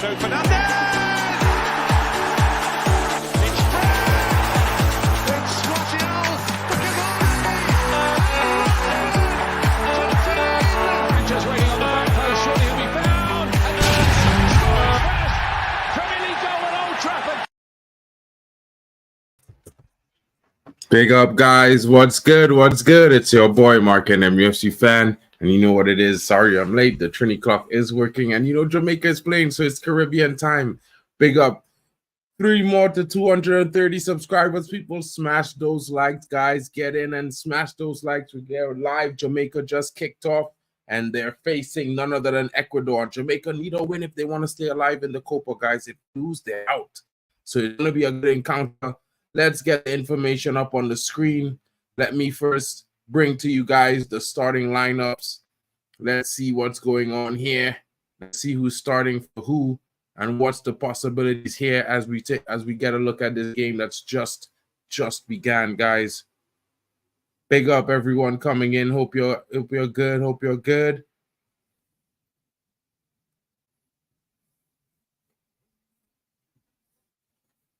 Enzo Fernandez! It's there! It's Martial! Just waiting on the back post, surely he'll be found! And scores first! Premier League goal at Old Trafford! Big up, guys. What's good? What's good? It's your boy, markN, UFC fan. And you know what it is. Sorry, I'm late. The Trinity clock is working. And you know, Jamaica is playing, so it's Caribbean time. Big up. 3 more to 230 subscribers. People, smash those likes, guys. Get in and smash those likes. We're live. Jamaica just kicked off, and they're facing none other than Ecuador. Jamaica need a win if they want to stay alive in the Copa, guys. If they lose, they're out. So it's going to be a good encounter. Let's get the information up on the screen. Let me first bring to you guys the starting lineups. Let's see what's going on here. Let's see who's starting for who and what's the possibilities here as we get a look at this game that's just began, guys. Big up everyone coming in. Hope you're good. Hope you're good.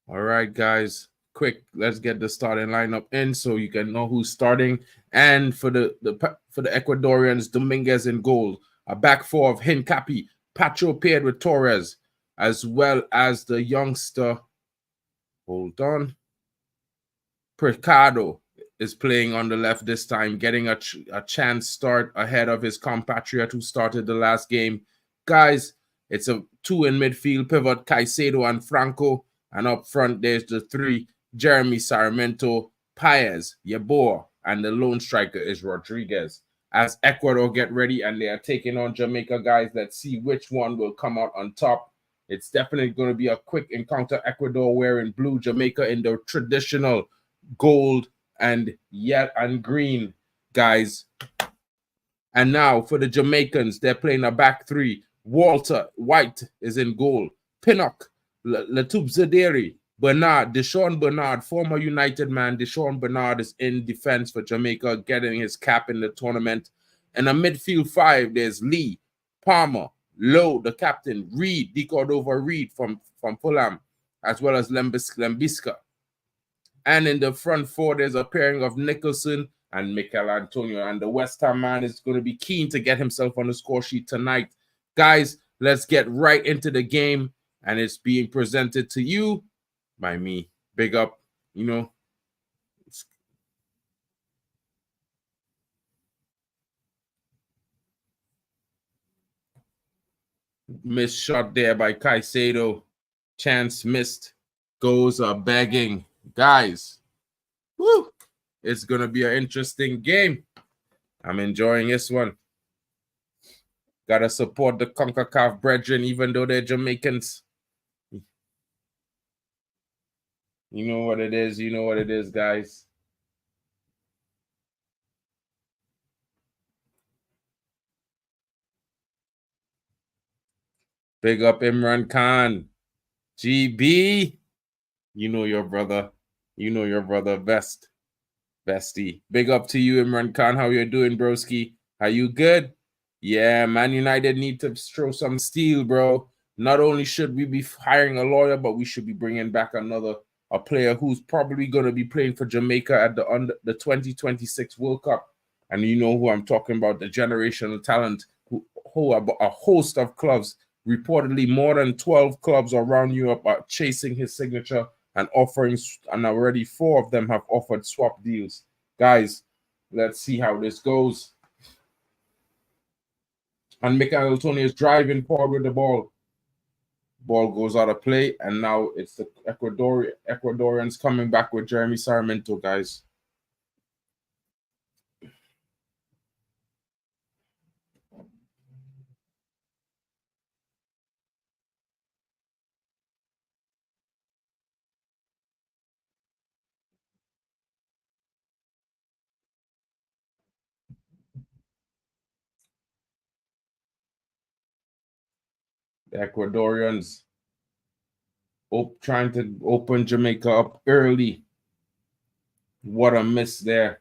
All right, guys. Quick, let's get the starting lineup in so you can know who's starting. And for the Ecuadorians, Dominguez in goal, a back four of Hincapi, Pacho paired with Torres, as well as the youngster. Hold on. Precado is playing on the left this time, getting a chance start ahead of his compatriot who started the last game. Guys, it's a 2 in midfield pivot, Caicedo and Franco. And up front, there's the 3, Jeremy Sarmiento, Paez, Yeboah, and the lone striker is Rodriguez. As Ecuador get ready and they are taking on Jamaica, guys, let's see which one will come out on top. It's definitely going to be a quick encounter. Ecuador wearing blue, Jamaica in the traditional gold and green, guys. And now for the Jamaicans, they're playing a back 3. Walter White is in goal. Pinnock, Latub Zaderi, Bernard, Deshaun Bernard, former United man. Deshaun Bernard is in defense for Jamaica, getting his cap in the tournament. And a midfield 5, there's Lee, Palmer, Lowe, the captain, Reed, De Cordova Reed from Fulham, as well as Lembisca. And in the front 4, there's a pairing of Nicholson and Mikel Antonio. And the West Ham man is going to be keen to get himself on the score sheet tonight. Guys, let's get right into the game. And it's being presented to you by me. Big up, you know. Missed shot there by Caicedo. Chance missed. Goals are begging. Guys, woo, it's going to be an interesting game. I'm enjoying this one. Got to support the CONCACAF brethren, even though they're Jamaicans. You know what it is. You know what it is, guys. Big up Imran Khan. GB. You know your brother. You know your brother best. Bestie. Big up to you, Imran Khan. How you doing, broski? Are you good? Yeah, Man United need to throw some steel, bro. Not only should we be hiring a lawyer, but we should be bringing back a player who's probably going to be playing for Jamaica at the 2026 World Cup. And you know who I'm talking about, the generational talent, who a host of clubs, reportedly more than 12 clubs around Europe are chasing his signature and offering, and already 4 of them have offered swap deals. Guys, let's see how this goes. And Mikel Antonio is driving forward with the ball. Ball goes out of play, and now it's the Ecuadorians coming back with Jeremy Sarmiento, guys. The Ecuadorians trying to open Jamaica up early. What a miss there.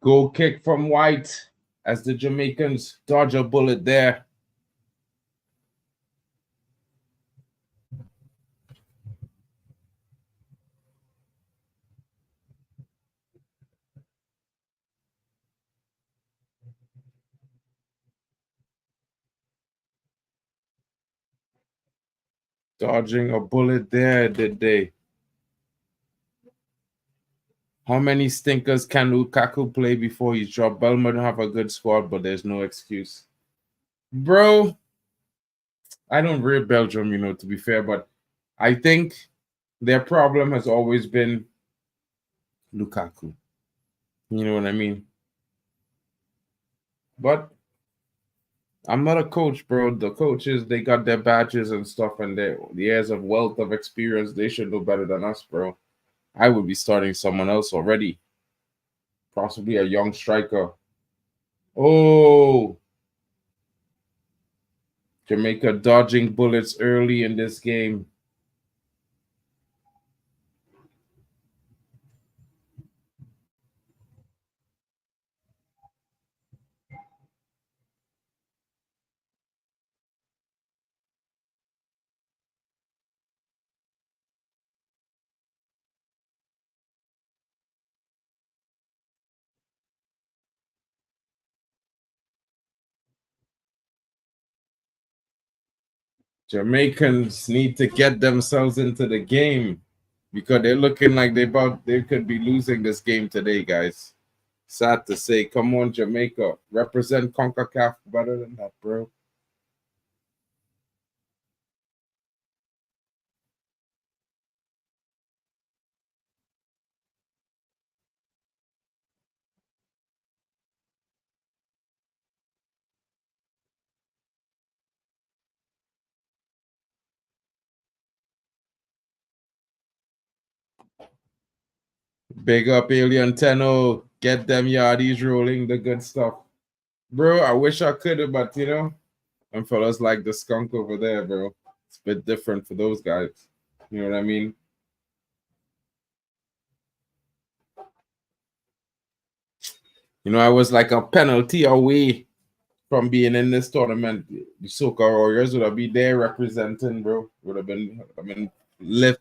Goal kick from White as the Jamaicans dodge a bullet there. Dodging a bullet there, did they? How many stinkers can Lukaku play before he's dropped? Belmont have a good squad, but there's no excuse. Bro, I don't rate Belgium, to be fair, but I think their problem has always been Lukaku. You know what I mean? But I'm not a coach, bro. The coaches, they got their badges and stuff and their years of wealth of experience. They should know better than us, bro. I would be starting someone else already. Possibly a young striker. Oh, Jamaica dodging bullets early in this game. Jamaicans need to get themselves into the game because they're looking like they could be losing this game today, guys. Sad to say. Come on, Jamaica. Represent CONCACAF better than that, bro. Big up Alien Tenno. Get them yardies rolling, the good stuff. Bro, I wish I could, but them fellas like the skunk over there, bro. It's a bit different for those guys. You know what I mean? I was like a penalty away from being in this tournament. The Soca Warriors would have been there representing, bro. Would have been lit.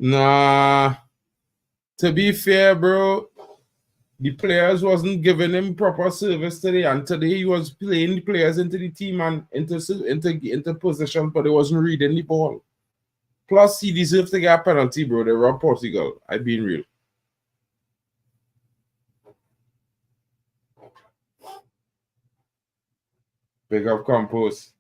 Nah, to be fair, bro, the players wasn't giving him proper service today, and today he was playing the players into the team and into position, but he wasn't reading the ball. Plus, he deserved to get a penalty, bro. They robbed Portugal. I being real. Big up Campos.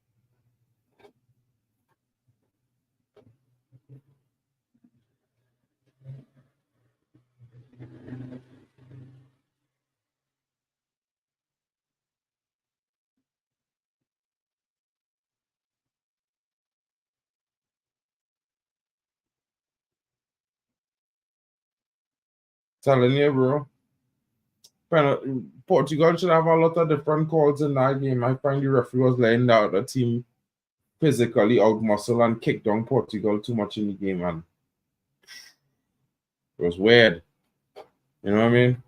Telling you, bro. Portugal should have a lot of different calls in that game. I find the referee was laying out the team physically out muscle and kicked down Portugal too much in the game, and it was weird. You know what I mean?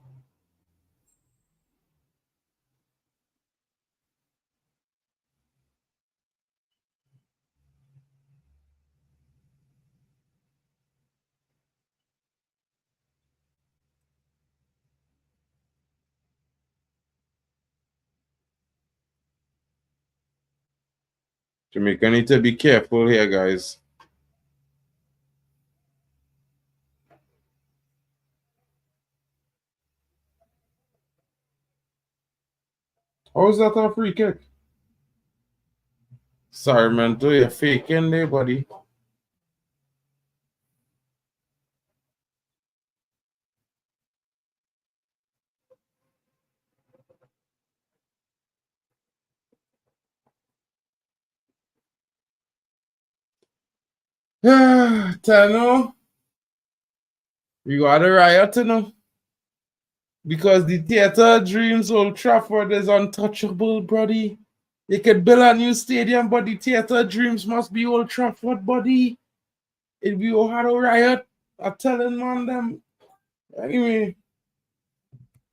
Jamaica need to be careful here, guys. How is that a free kick? Sorry, man. Do you faking there, buddy? Tano, we got a riot, you know, because the Theatre Dreams Old Trafford is untouchable, buddy. They could build a new stadium, but the Theatre Dreams must be Old Trafford, buddy. If we all had a riot, I'm telling man them.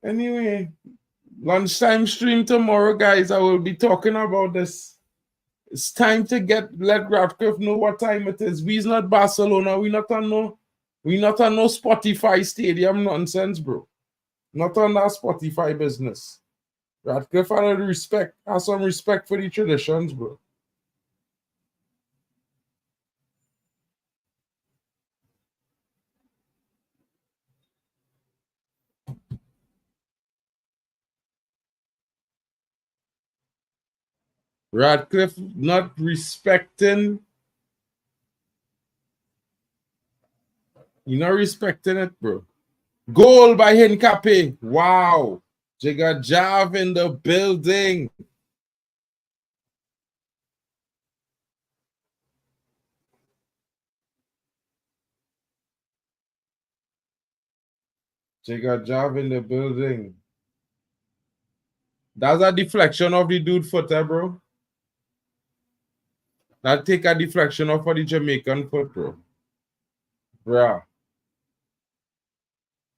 Anyway, lunchtime stream tomorrow, guys. I will be talking about this. It's time to let Radcliffe know what time it is. We's not Barcelona. We not on no Spotify stadium nonsense, bro. Not on that Spotify business. Radcliffe has some respect for the traditions, bro. Radcliffe not respecting. You're not respecting it, bro. Goal by Hincapié. Wow. Jigga Jav in the building. Jigga Jav in the building. That's a deflection of the dude foot, bro. That take a deflection off for the Jamaican foot, bro. Bruh.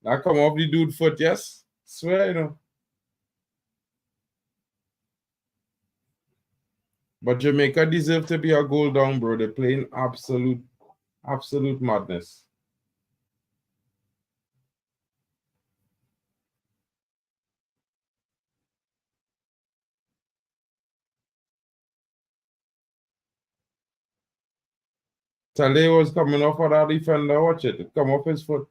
That come off the dude foot, yes? Swear, you know. But Jamaica deserve to be a goal down, bro. They're playing absolute madness. Tale was coming off of that defender. Watch it. It come off his foot.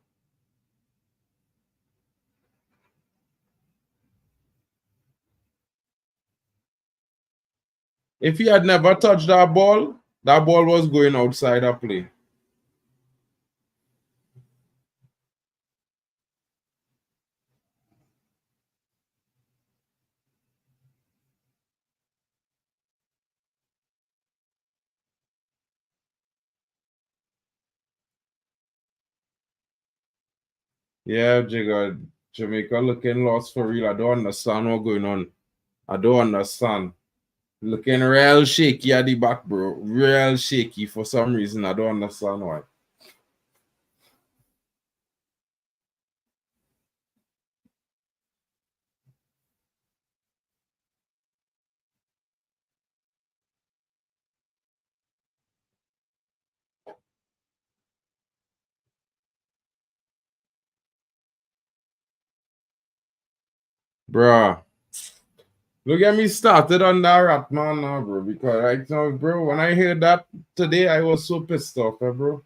If he had never touched that ball was going outside of play. Yeah, Jigga. Jamaica looking lost for real. I don't understand what's going on. I don't understand. Looking real shaky at the back, bro. Real shaky for some reason. I don't understand why. Bruh. Look at me started on that rat man now, bro. Because right now, bro, when I heard that today, I was so pissed off, bro.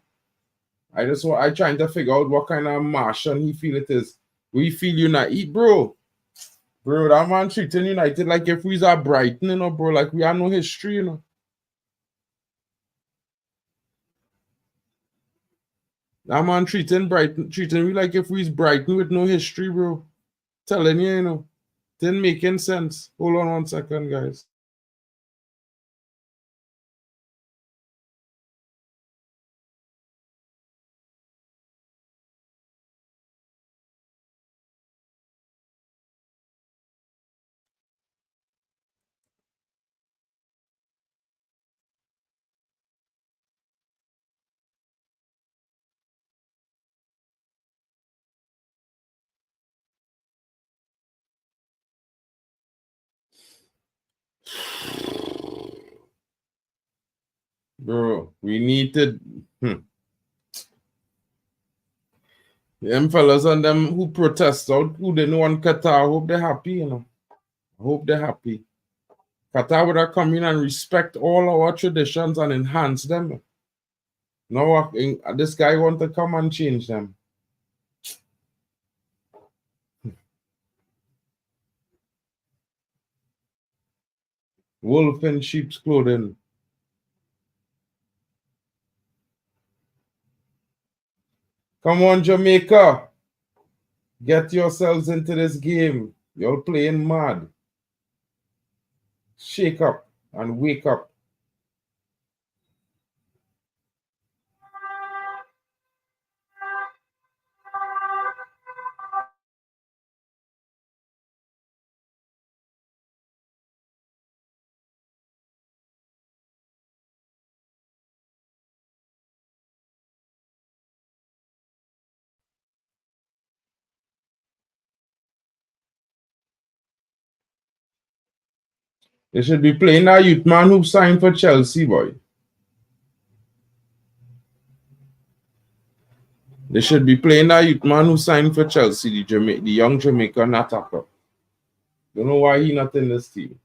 I trying to figure out what kind of Martian he feel it is. We feel United, bro. Bro, that man treating United like if we's a Brighton, you know, bro. Like we have no history, you know. That man treating me like if we's Brighton with no history, bro. Telling you, you know. Didn't make any sense. Hold on 1 second, guys. Bro, we need to. Them fellas and them who protest out, who they know on Qatar, I hope they're happy, you know. I hope they're happy. Qatar would have come in and respect all our traditions and enhance them. Now this guy want to come and change them. Wolf in sheep's clothing. Come on, Jamaica. Get yourselves into this game. You're playing mad. Shake up and wake up. They should be playing that youth man who signed for Chelsea, boy. They should be playing that youth man who signed for Chelsea, the young Jamaican attacker. Don't know why he not in this team.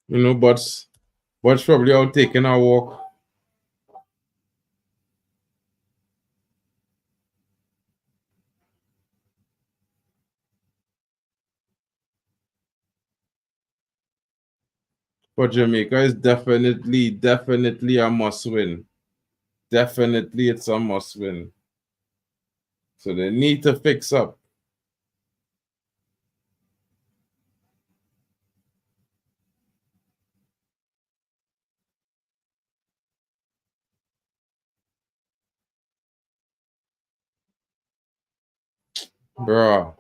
You know, But's probably out taking a walk. But Jamaica is definitely a must win. Definitely it's a must win. So they need to fix up. Bruh.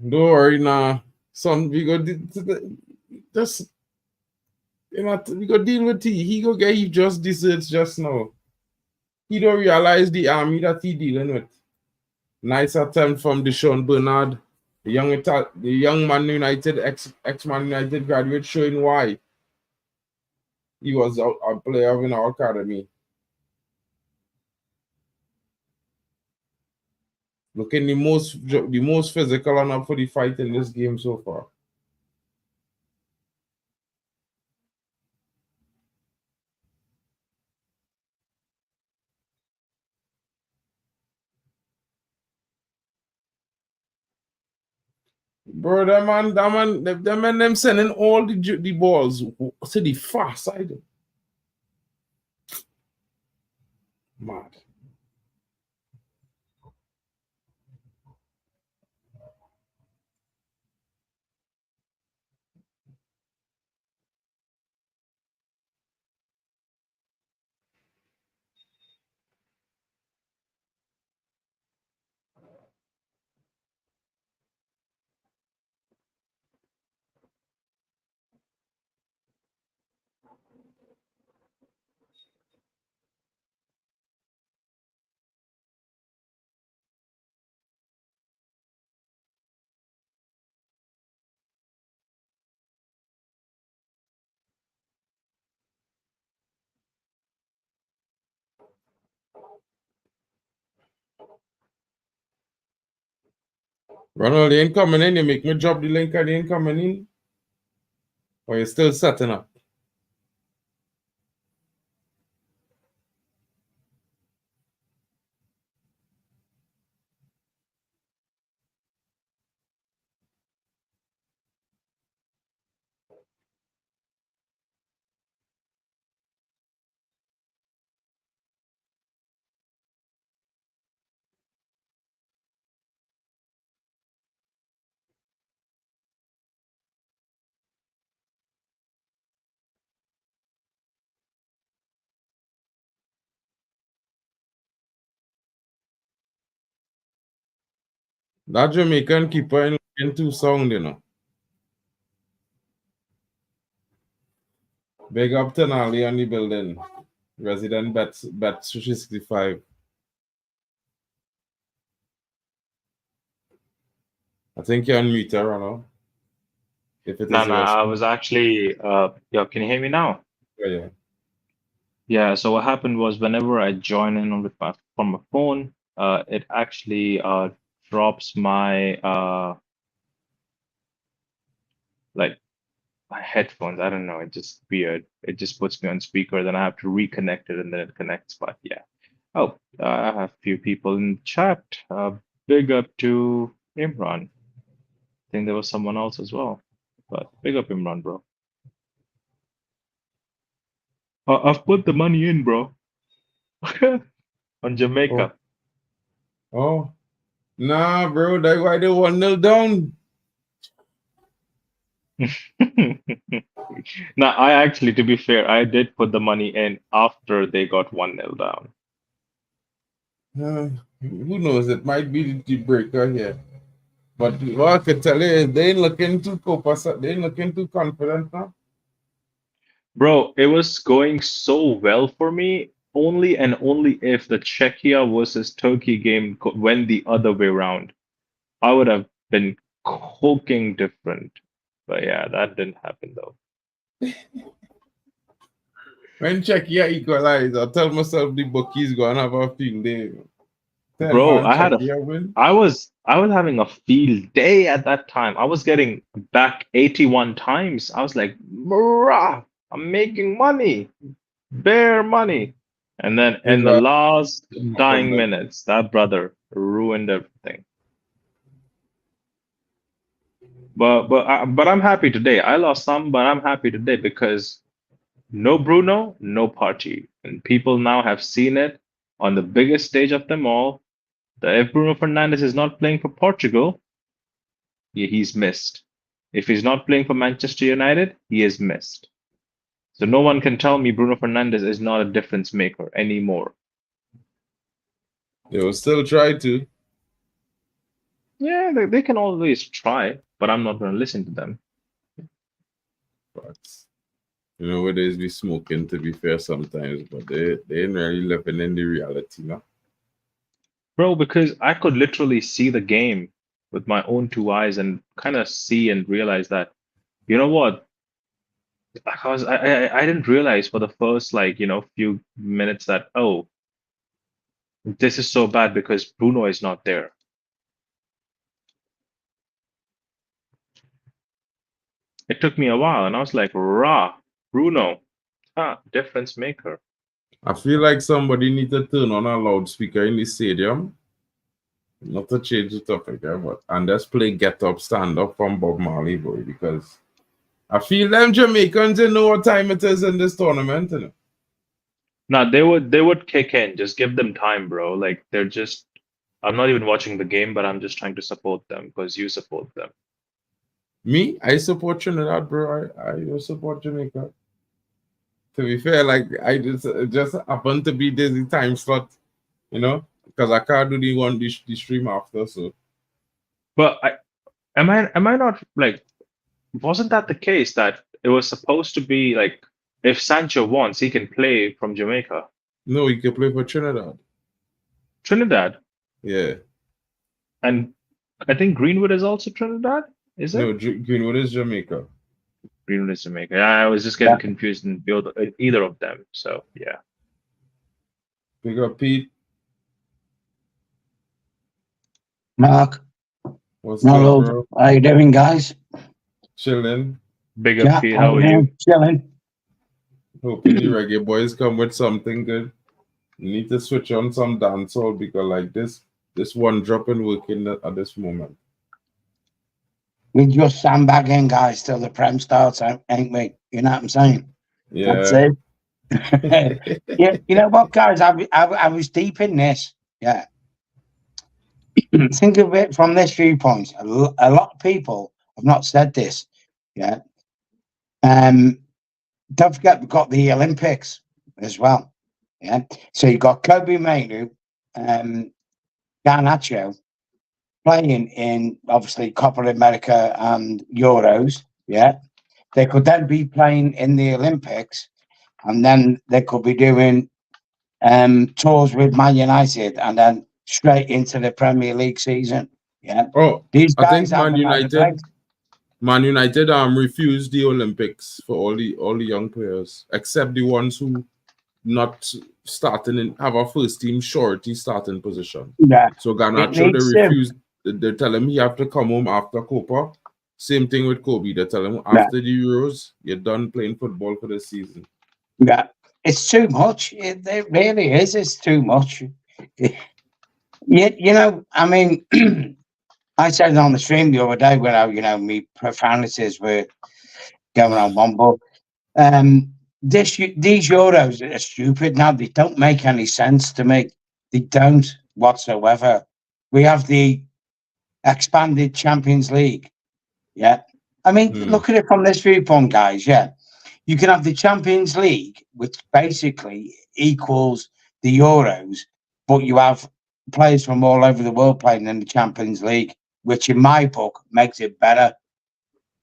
Don't worry now. Son, we go just we go deal with he go get you just desserts just now. He don't realize the army that he dealing with. Nice attempt from Deshaun Bernard, the young Man United ex Man United graduate, showing why he was a player in our academy. Looking the most physical and up for the fight in this game so far. Bro, them sending all the balls to the far side. Mad. Ronald, you ain't coming in. You make me drop the link and you ain't coming in. Or you still setting up? That Jamaican keeper in too sound, you know. Big up to Nali on the building. Resident Bet 365. I think you're on mute, Ronald. If it No, is no, yours. I was actually, yo, can you hear me now? Yeah. Yeah, so what happened was whenever I join in on from my phone, it actually drops my like my headphones. I don't know, it's just weird. It just puts me on speaker, then I have to reconnect it and then it connects. But yeah. Oh, I have a few people in the chat. Big up to Imran. I think there was someone else as well. But big up Imran, bro. I've put the money in, bro. On Oh. Jamaica. Oh. Nah, bro. That's why they 1-0 down. Now, I actually, to be fair, I did put the money in after they got 1-0 down. Who knows? It might be the deep breaker here. But what I can tell you is they ain't looking too they ain't looking too confident now. Bro, it was going so well for me only and only if the Czechia versus Turkey game went the other way around. I would have been cooking different. But yeah, that didn't happen though. When Czechia equalize, I tell myself the bookies gonna have a field day. Bro, I was having a field day at that time. I was getting back 81 times. I was like, "Bruh, I'm making money, bare money." And then in the last dying minutes, that brother ruined everything. But I'm happy today. I lost some, but I'm happy today because no Bruno, no party. And people now have seen it on the biggest stage of them all. That if Bruno Fernandes is not playing for Portugal, he's missed. If he's not playing for Manchester United, he is missed. So no one can tell me Bruno Fernandes is not a difference maker anymore. They will still try to. Yeah, they can always try, but I'm not going to listen to them. But you know, where there's be smoking, to be fair, sometimes, but they ain't really living in the reality now. Bro, because I could literally see the game with my own two eyes and kind of see and realize that, you know what? Because I didn't realize for the first few minutes that, oh, this is so bad because Bruno is not there. It took me a while and I was like, rah, Bruno, difference maker. I feel like somebody needs to turn on a loudspeaker in the stadium. Not to change the topic, and just play Get Up, Stand Up from Bob Marley, boy, because I feel them Jamaicans they know what time it is in this tournament. You know? No, they would kick in. Just give them time, bro. Like they're just. I'm not even watching the game, but I'm just trying to support them because you support them. Me, I support Trinidad, bro. I support Jamaica. To be fair, like I just happened to be the time slot, you know, because I can't do the stream after. So, but am I not like? Wasn't that the case that it was supposed to be like if Sancho wants, he can play from Jamaica? No, he can play for Trinidad. Trinidad. Yeah. And I think Greenwood is also Trinidad. Is it? No, Greenwood is Jamaica. Greenwood is Jamaica. Yeah, I was just getting confused in either of them. So yeah. Big up, Pete. Mark. What's good, bro? How you doing, guys? Chilling. Big up, Pete. How are you? Chilling. Hoping the reggae boys come with something good. You need to switch on some dancehall because like this one dropping working at this moment. We just sandbagging, guys, till the Prem starts, ain't we? You know what I'm saying? Yeah. That's it. Yeah, you know what, guys? I was deep in this. Yeah. Think of it from this viewpoint. A lot of people have not said this. Yeah. Don't forget we've got the Olympics as well. Yeah. So you've got Kobe Mainu, Garnacho playing in obviously Copa America and Euros. Yeah. They could then be playing in the Olympics, and then they could be doing tours with Man United and then straight into the Premier League season. Yeah. Oh, these I think guys Man United refused the Olympics for all the young players, except the ones who not starting and have a first team shorty starting position. Yeah. So Garnacho, they refused. They tell him he have to come home after Copa. Same thing with Kobe. They tell him after the Euros, you're done playing football for the season. Yeah, it's too much. It really is. It's too much. You know, I mean, I said it on the stream the other day when me profanities were going on one, but these Euros are stupid now. They don't make any sense to me. They don't whatsoever. We have the expanded Champions League. Yeah. I mean, look at it from this viewpoint, guys. Yeah, you can have the Champions League, which basically equals the Euros, but you have players from all over the world playing in the Champions League, which in my book makes it better.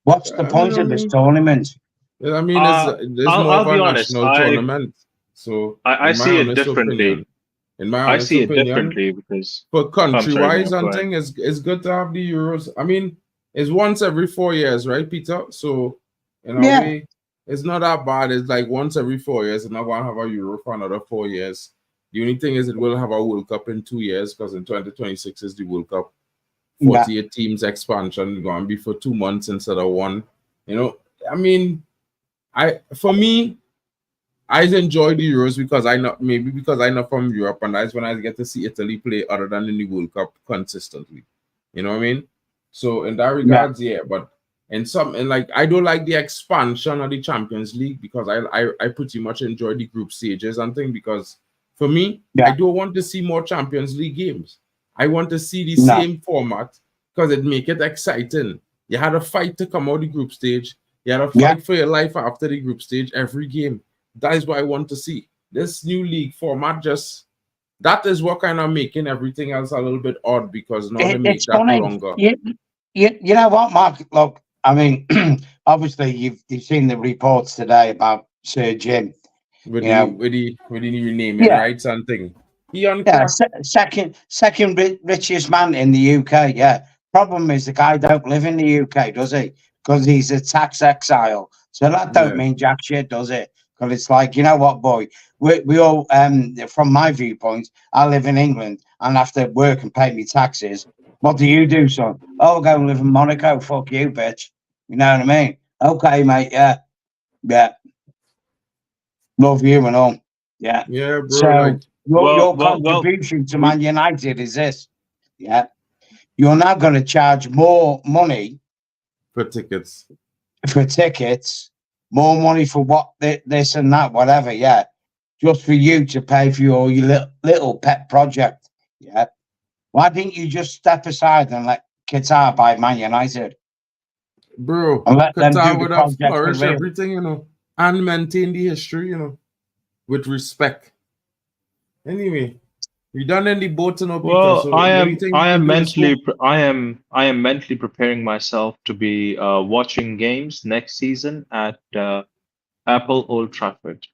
What's the point of this tournament? I mean, there's more I'll of a be honest. national tournament. So, I in my see it honest differently. opinion, in my I honest see it opinion, differently because for country-wise Go and ahead. thing, it's good to have the Euros. I mean, it's once every 4 years, right, Peter? So, in a way, it's not that bad. It's like once every 4 years, and I'm going to have a Euro for another 4 years. The only thing is it will have a World Cup in 2 years because in 2026 is the World Cup. 48 teams expansion going to be for 2 months instead of one. You know, I mean, for me, I enjoy the Euros because I know from Europe, and that's when I get to see Italy play other than in the World Cup consistently. You know what I mean? So in that regards, but I don't like the expansion of the Champions League because I pretty much enjoy the group stages and things because for me, I don't want to see more Champions League games. I want to see the same format because it make it exciting. You had a fight to come out the group stage. You had a fight for your life after the group stage every game. That is what I want to see. This new league format that is what kind of making everything else a little bit odd because now they make that longer. You know what, Mark? Look, I mean, obviously you've seen the reports today about Sir Jim. With the renaming rights and thing. Second richest man in the UK. Yeah. Problem is the guy don't live in the UK, does he? Because he's a tax exile. So that don't mean jack shit, does it? Because it's like, you know what, boy? We all, from my viewpoint, I live in England and have to work and pay me taxes. What do you do, son? Oh, go and live in Monaco. Fuck you, bitch. You know what I mean? Okay, mate. Yeah. Love you and all. Yeah. Yeah, bro. So your contribution to Man United is this. Yeah. You're now going to charge more money for tickets. More money for what this and that, whatever. Yeah. Just for you to pay for your little pet project. Yeah. Why didn't you just step aside and let Qatar buy Man United? Bro, and let Qatar would have flourished everything, you know, and maintain the history, you know, with respect. Anyway, we done in the boat, you know, Peter. Well, so I am mentally preparing myself to be watching games next season at Apple Old Trafford.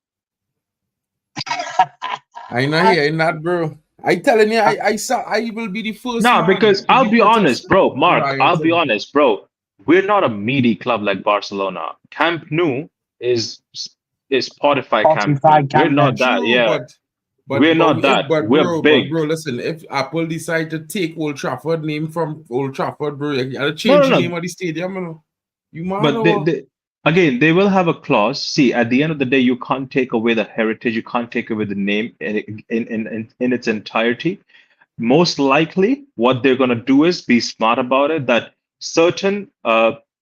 I know hearing that, bro. I telling you, I will be the first. No, because I'll be honest, bro, Mark. I'll be honest, bro. We're not a meaty club like Barcelona. Camp Nou is Spotify Camp Nou. We're not that, yeah. We're not that. We're big. But bro, listen, if Apple decide to take Old Trafford name from Old Trafford, bro, you gotta change the name of the stadium, you know. You mad? But again, they will have a clause. See, at the end of the day, you can't take away the heritage. You can't take away the name in its entirety. Most likely, what they're gonna do is be smart about it. That certain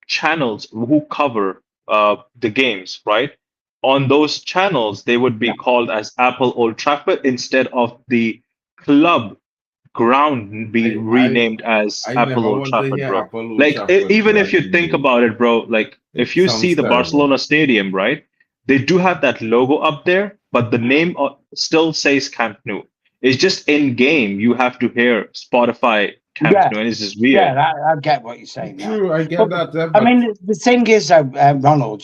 channels who cover the games, right? On those channels, they would be called as Apple Old Trafford instead of the club ground be renamed as Apple Old Trafford, bro. Like, even if you think about it, bro, like if you see the Barcelona stadium, right? They do have that logo up there, but the name still says Camp Nou. It's just in game, you have to hear Spotify Camp Nou, and it's just weird. Yeah, I get what you're saying. True, I get that. I mean, the thing is, Ronald,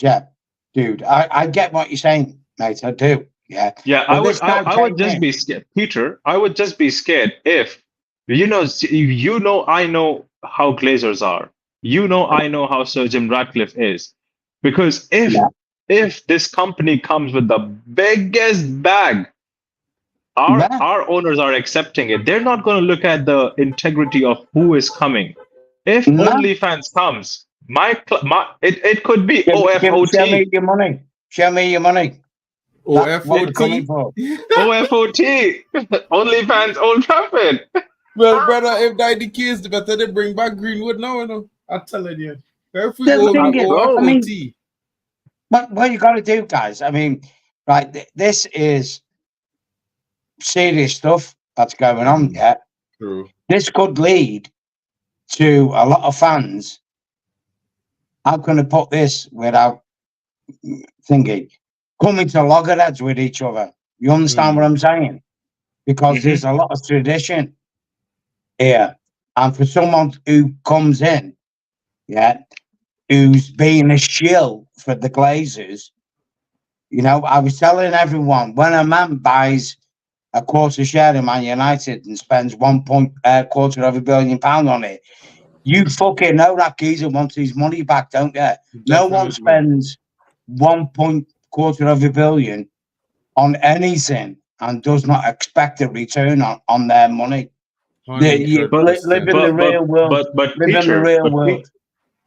dude, I get what you're saying, mate. I do. Yeah. Yeah, I would just be scared, Peter. I would just be scared if I know how Glazers are. I know how Sir Jim Ratcliffe is, because if this company comes with the biggest bag, our owners are accepting it. They're not going to look at the integrity of who is coming. If OnlyFans comes, it could be OFOT. Show me your money. Show me your money. OFOT. OFOT. OnlyFans Old Trafford. Well, brother, if that's the case, better they bring back Greenwood now, you know. I'm telling you. If we go OFOT. What you got to do, guys, I mean, right, this is serious stuff that's going on, yeah. True. This could lead to a lot of fans how can I put this without thinking? Coming to loggerheads with each other. You understand what I'm saying? Because there's a lot of tradition here. And for someone who comes in, who's being a shill for the Glazers, I was telling everyone, when a man buys a quarter share in Man United and spends £250 million on it, you fucking know that geezer wants his money back, don't you? Definitely. No one spends £250 million on anything and does not expect a return on their money. Live in the real world.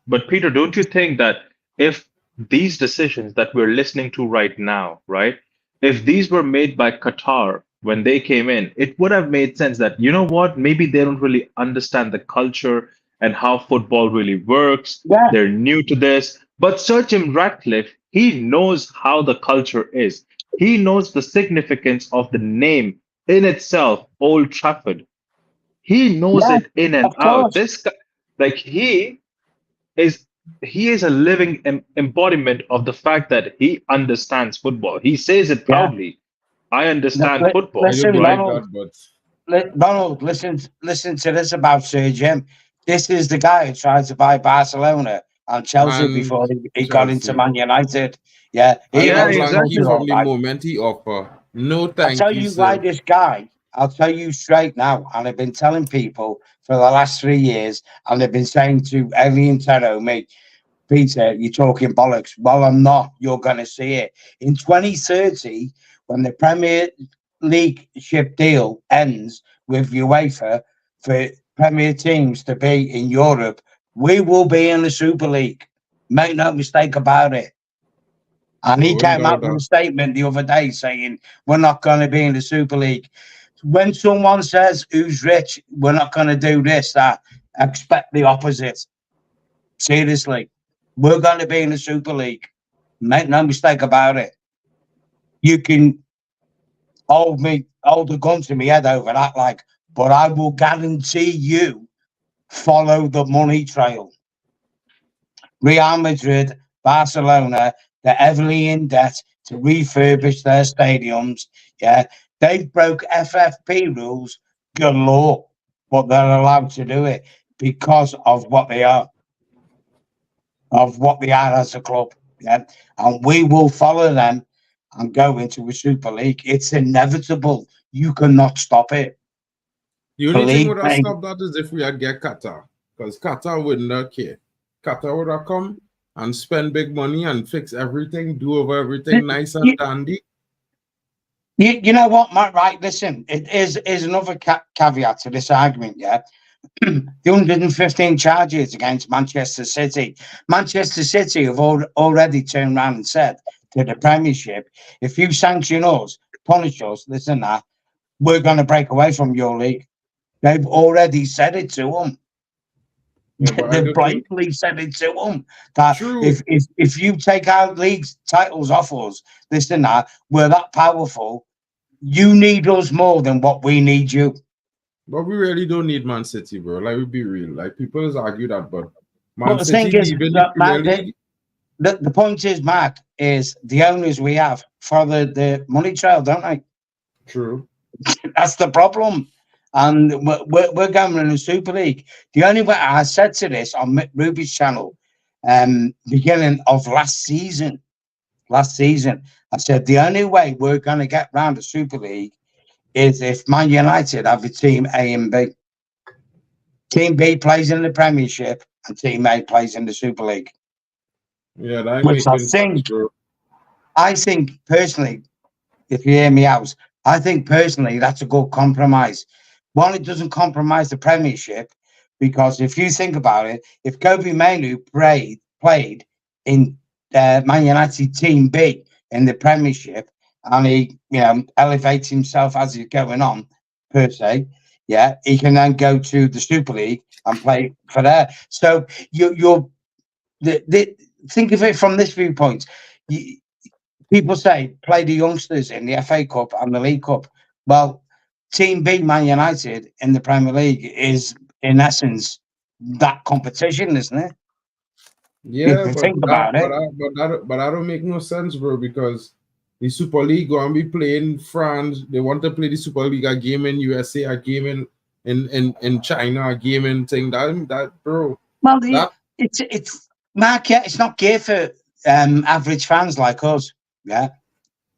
But Peter, don't you think that if these decisions that we're listening to right now, right, if these were made by Qatar when they came in, it would have made sense that, you know what, maybe they don't really understand the culture and how football really works. Yeah. They're new to this. But Sir Jim Ratcliffe, he knows how the culture is. He knows the significance of the name in itself, Old Trafford. He knows it in and out. This guy, like he is a living embodiment of the fact that he understands football. He says it proudly. I understand football. Listen, Donald, listen to this about Sir Jim. This is the guy who tried to buy Barcelona and Chelsea before he got into Man United. Yeah, exactly. From the moment he offered. No, thank you. I'll tell you why this guy. I'll tell you straight now, and I've been telling people for the last 3 years, and they've been saying to Alien Terro, mate, Peter, you're talking bollocks. Well, I'm not. You're going to see it. In 2030, when the Premier League ship deal ends with UEFA for Premier teams to be in Europe, we will be in the Super League. Make no mistake about it. And he came out with a statement the other day saying, we're not going to be in the Super League. When someone says, who's rich, we're not going to do this, that, expect the opposite. Seriously. We're going to be in the Super League. Make no mistake about it. You can hold the gun to my head over that, but I will guarantee you follow the money trail. Real Madrid, Barcelona, they're heavily in debt to refurbish their stadiums. Yeah, they broke FFP rules galore, but they're allowed to do it because of what they are. As a club, and we will follow them and go into a Super League. It's inevitable. You cannot stop it. The only thing would have stopped that is if we had get Qatar, because Qatar would not care. Qatar would have come and spend big money and fix everything, do over everything nice and dandy. You know what, Matt? Right, listen, it is another caveat to this argument, yeah. The 115 charges against Manchester City. Manchester City have already turned around and said to the Premiership, if you sanction us, punish us, listen, we're going to break away from your league. They've already said it to them. Yeah, they've blatantly said it to them that if you take our league's titles off us, listen, we're that powerful. You need us more than what we need you. But we really don't need Man City, bro. Like, we be real. Like, people always argue that, but Man City leaving the point is, Mark, is the owners we have follow the money trail, don't they? True. That's the problem. And we're going in the Super League. The only way I said to this on Mick Ruby's channel, beginning of last season, I said the only way we're going to get round the Super League is if Man United have a team A and B. Team B plays in the Premiership and Team A plays in the Super League. Yeah, that makes sense, bro. I think personally, if you hear me out, I think personally that's a good compromise. One, it doesn't compromise the Premiership, because if you think about it, if Kobe Mainoo played in Man United Team B in the Premiership, and he, elevates himself as he's going on, per se, yeah, he can then go to the Super League and play for there. So think of it from this viewpoint. People say play the youngsters in the FA Cup and the League Cup. Well, Team B, Man United, in the Premier League is, in essence, that competition, isn't it? Yeah, you but think about it. but that don't make no sense, bro, because the Super League going to be playing France. They want to play the Super League a game in USA, a game in China, a game in thing. That bro. Well, That it's Mark. Yeah, it's not geared for average fans like us. Yeah,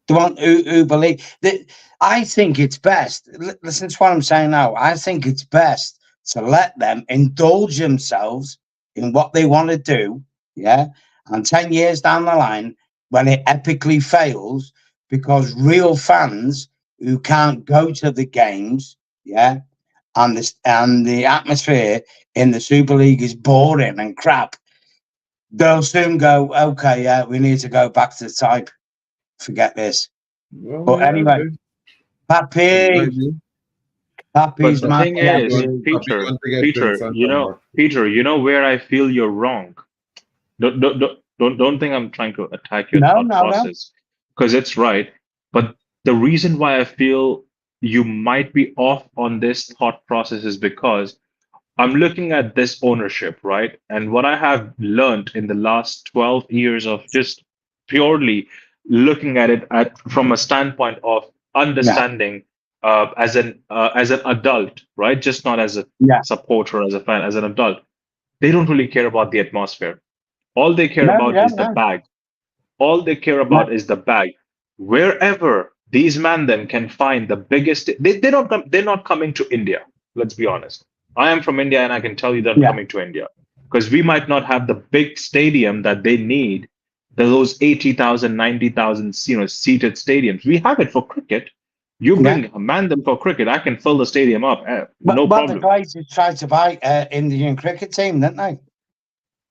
the one who believe that. I think it's best. Listen to what I'm saying now. I think it's best to let them indulge themselves in what they want to do. Yeah, and 10 years down the line, when it epically fails, because real fans who can't go to the games, yeah, and the atmosphere in the Super League is boring and crap, they'll soon go, okay, yeah, we need to go back to type. Forget this. But yeah, anyway, Pappy, But Pappy's the my thing is, Pappy. Peter, want to get drinks and come back. Peter, you know where I feel you're wrong. Don't think I'm trying to attack your No, thought no, no. process, because it's right. But the reason why I feel you might be off on this thought process is because I'm looking at this ownership, right? And what I have learned in the last 12 years of just purely looking at it from a standpoint of Yeah, understanding as an adult, right? Just not as a yeah. supporter, as a fan, as an adult. They don't really care about the atmosphere. All they care No, about yeah, is the no. bag. All they care Yeah, about is the bag. Wherever these men then can find the biggest, they're not coming to India. Let's be honest. I am from India, and I can tell you that I'm yeah, coming to India because we might not have the big stadium that they need. Those 80,000, 90,000, seated stadiums. We have it for cricket. You yeah. bring man them for cricket, I can fill the stadium up, But, no but the problem. Glazers tried to buy Indian cricket team, didn't they?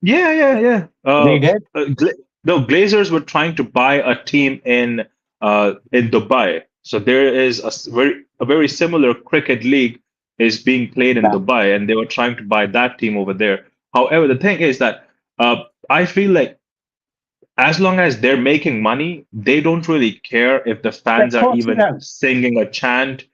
Yeah, yeah, yeah. They did. No, Glazers were trying to buy a team in Dubai. So there is a very similar cricket league is being played in Yeah, Dubai, and they were trying to buy that team over there. However, the thing is that I feel like as long as they're making money, they don't really care if the of fans are course you even don't. singing a chant,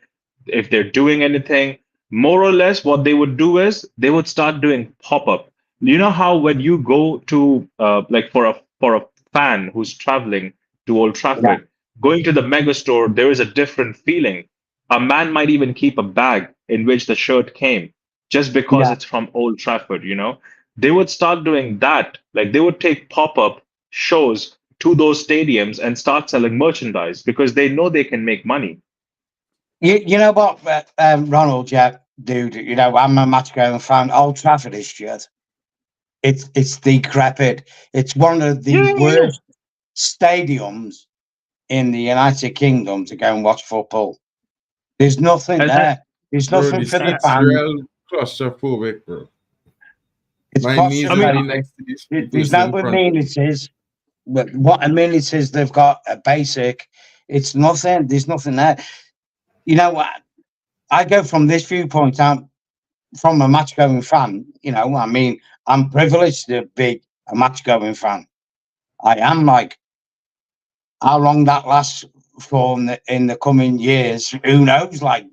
if they're doing anything. More or less, what they would do is they would start doing pop-up. You know how when you go to like for a fan who's traveling to Old Yeah, Trafford, going to the mega store, there is a different feeling. A man might even keep a bag in which the shirt came just because yeah. it's from Old Trafford, you know? They would start doing that. Like they would take pop-up shows to those stadiums and start selling merchandise because they know they can make money. You know what, Ronald, yeah, dude, I'm a match going fan. Old Trafford is shit. It's decrepit. It's one of the Yeah, yeah, worst stadiums in the United Kingdom to go and watch football. There's nothing and there. There's Bro, nothing the for the seats fans. real claustrophobic, bro. It's My knees I mean, are claustrophobic. next to these people There's sitting no in front of me. amenities. What amenities they've got are basic. It's nothing. There's nothing there. You know what? I go from this viewpoint. I'm from a match going fan. I mean, I'm privileged to be a match going fan. I am. Like, how long that lasts for in the coming years, who knows? Like,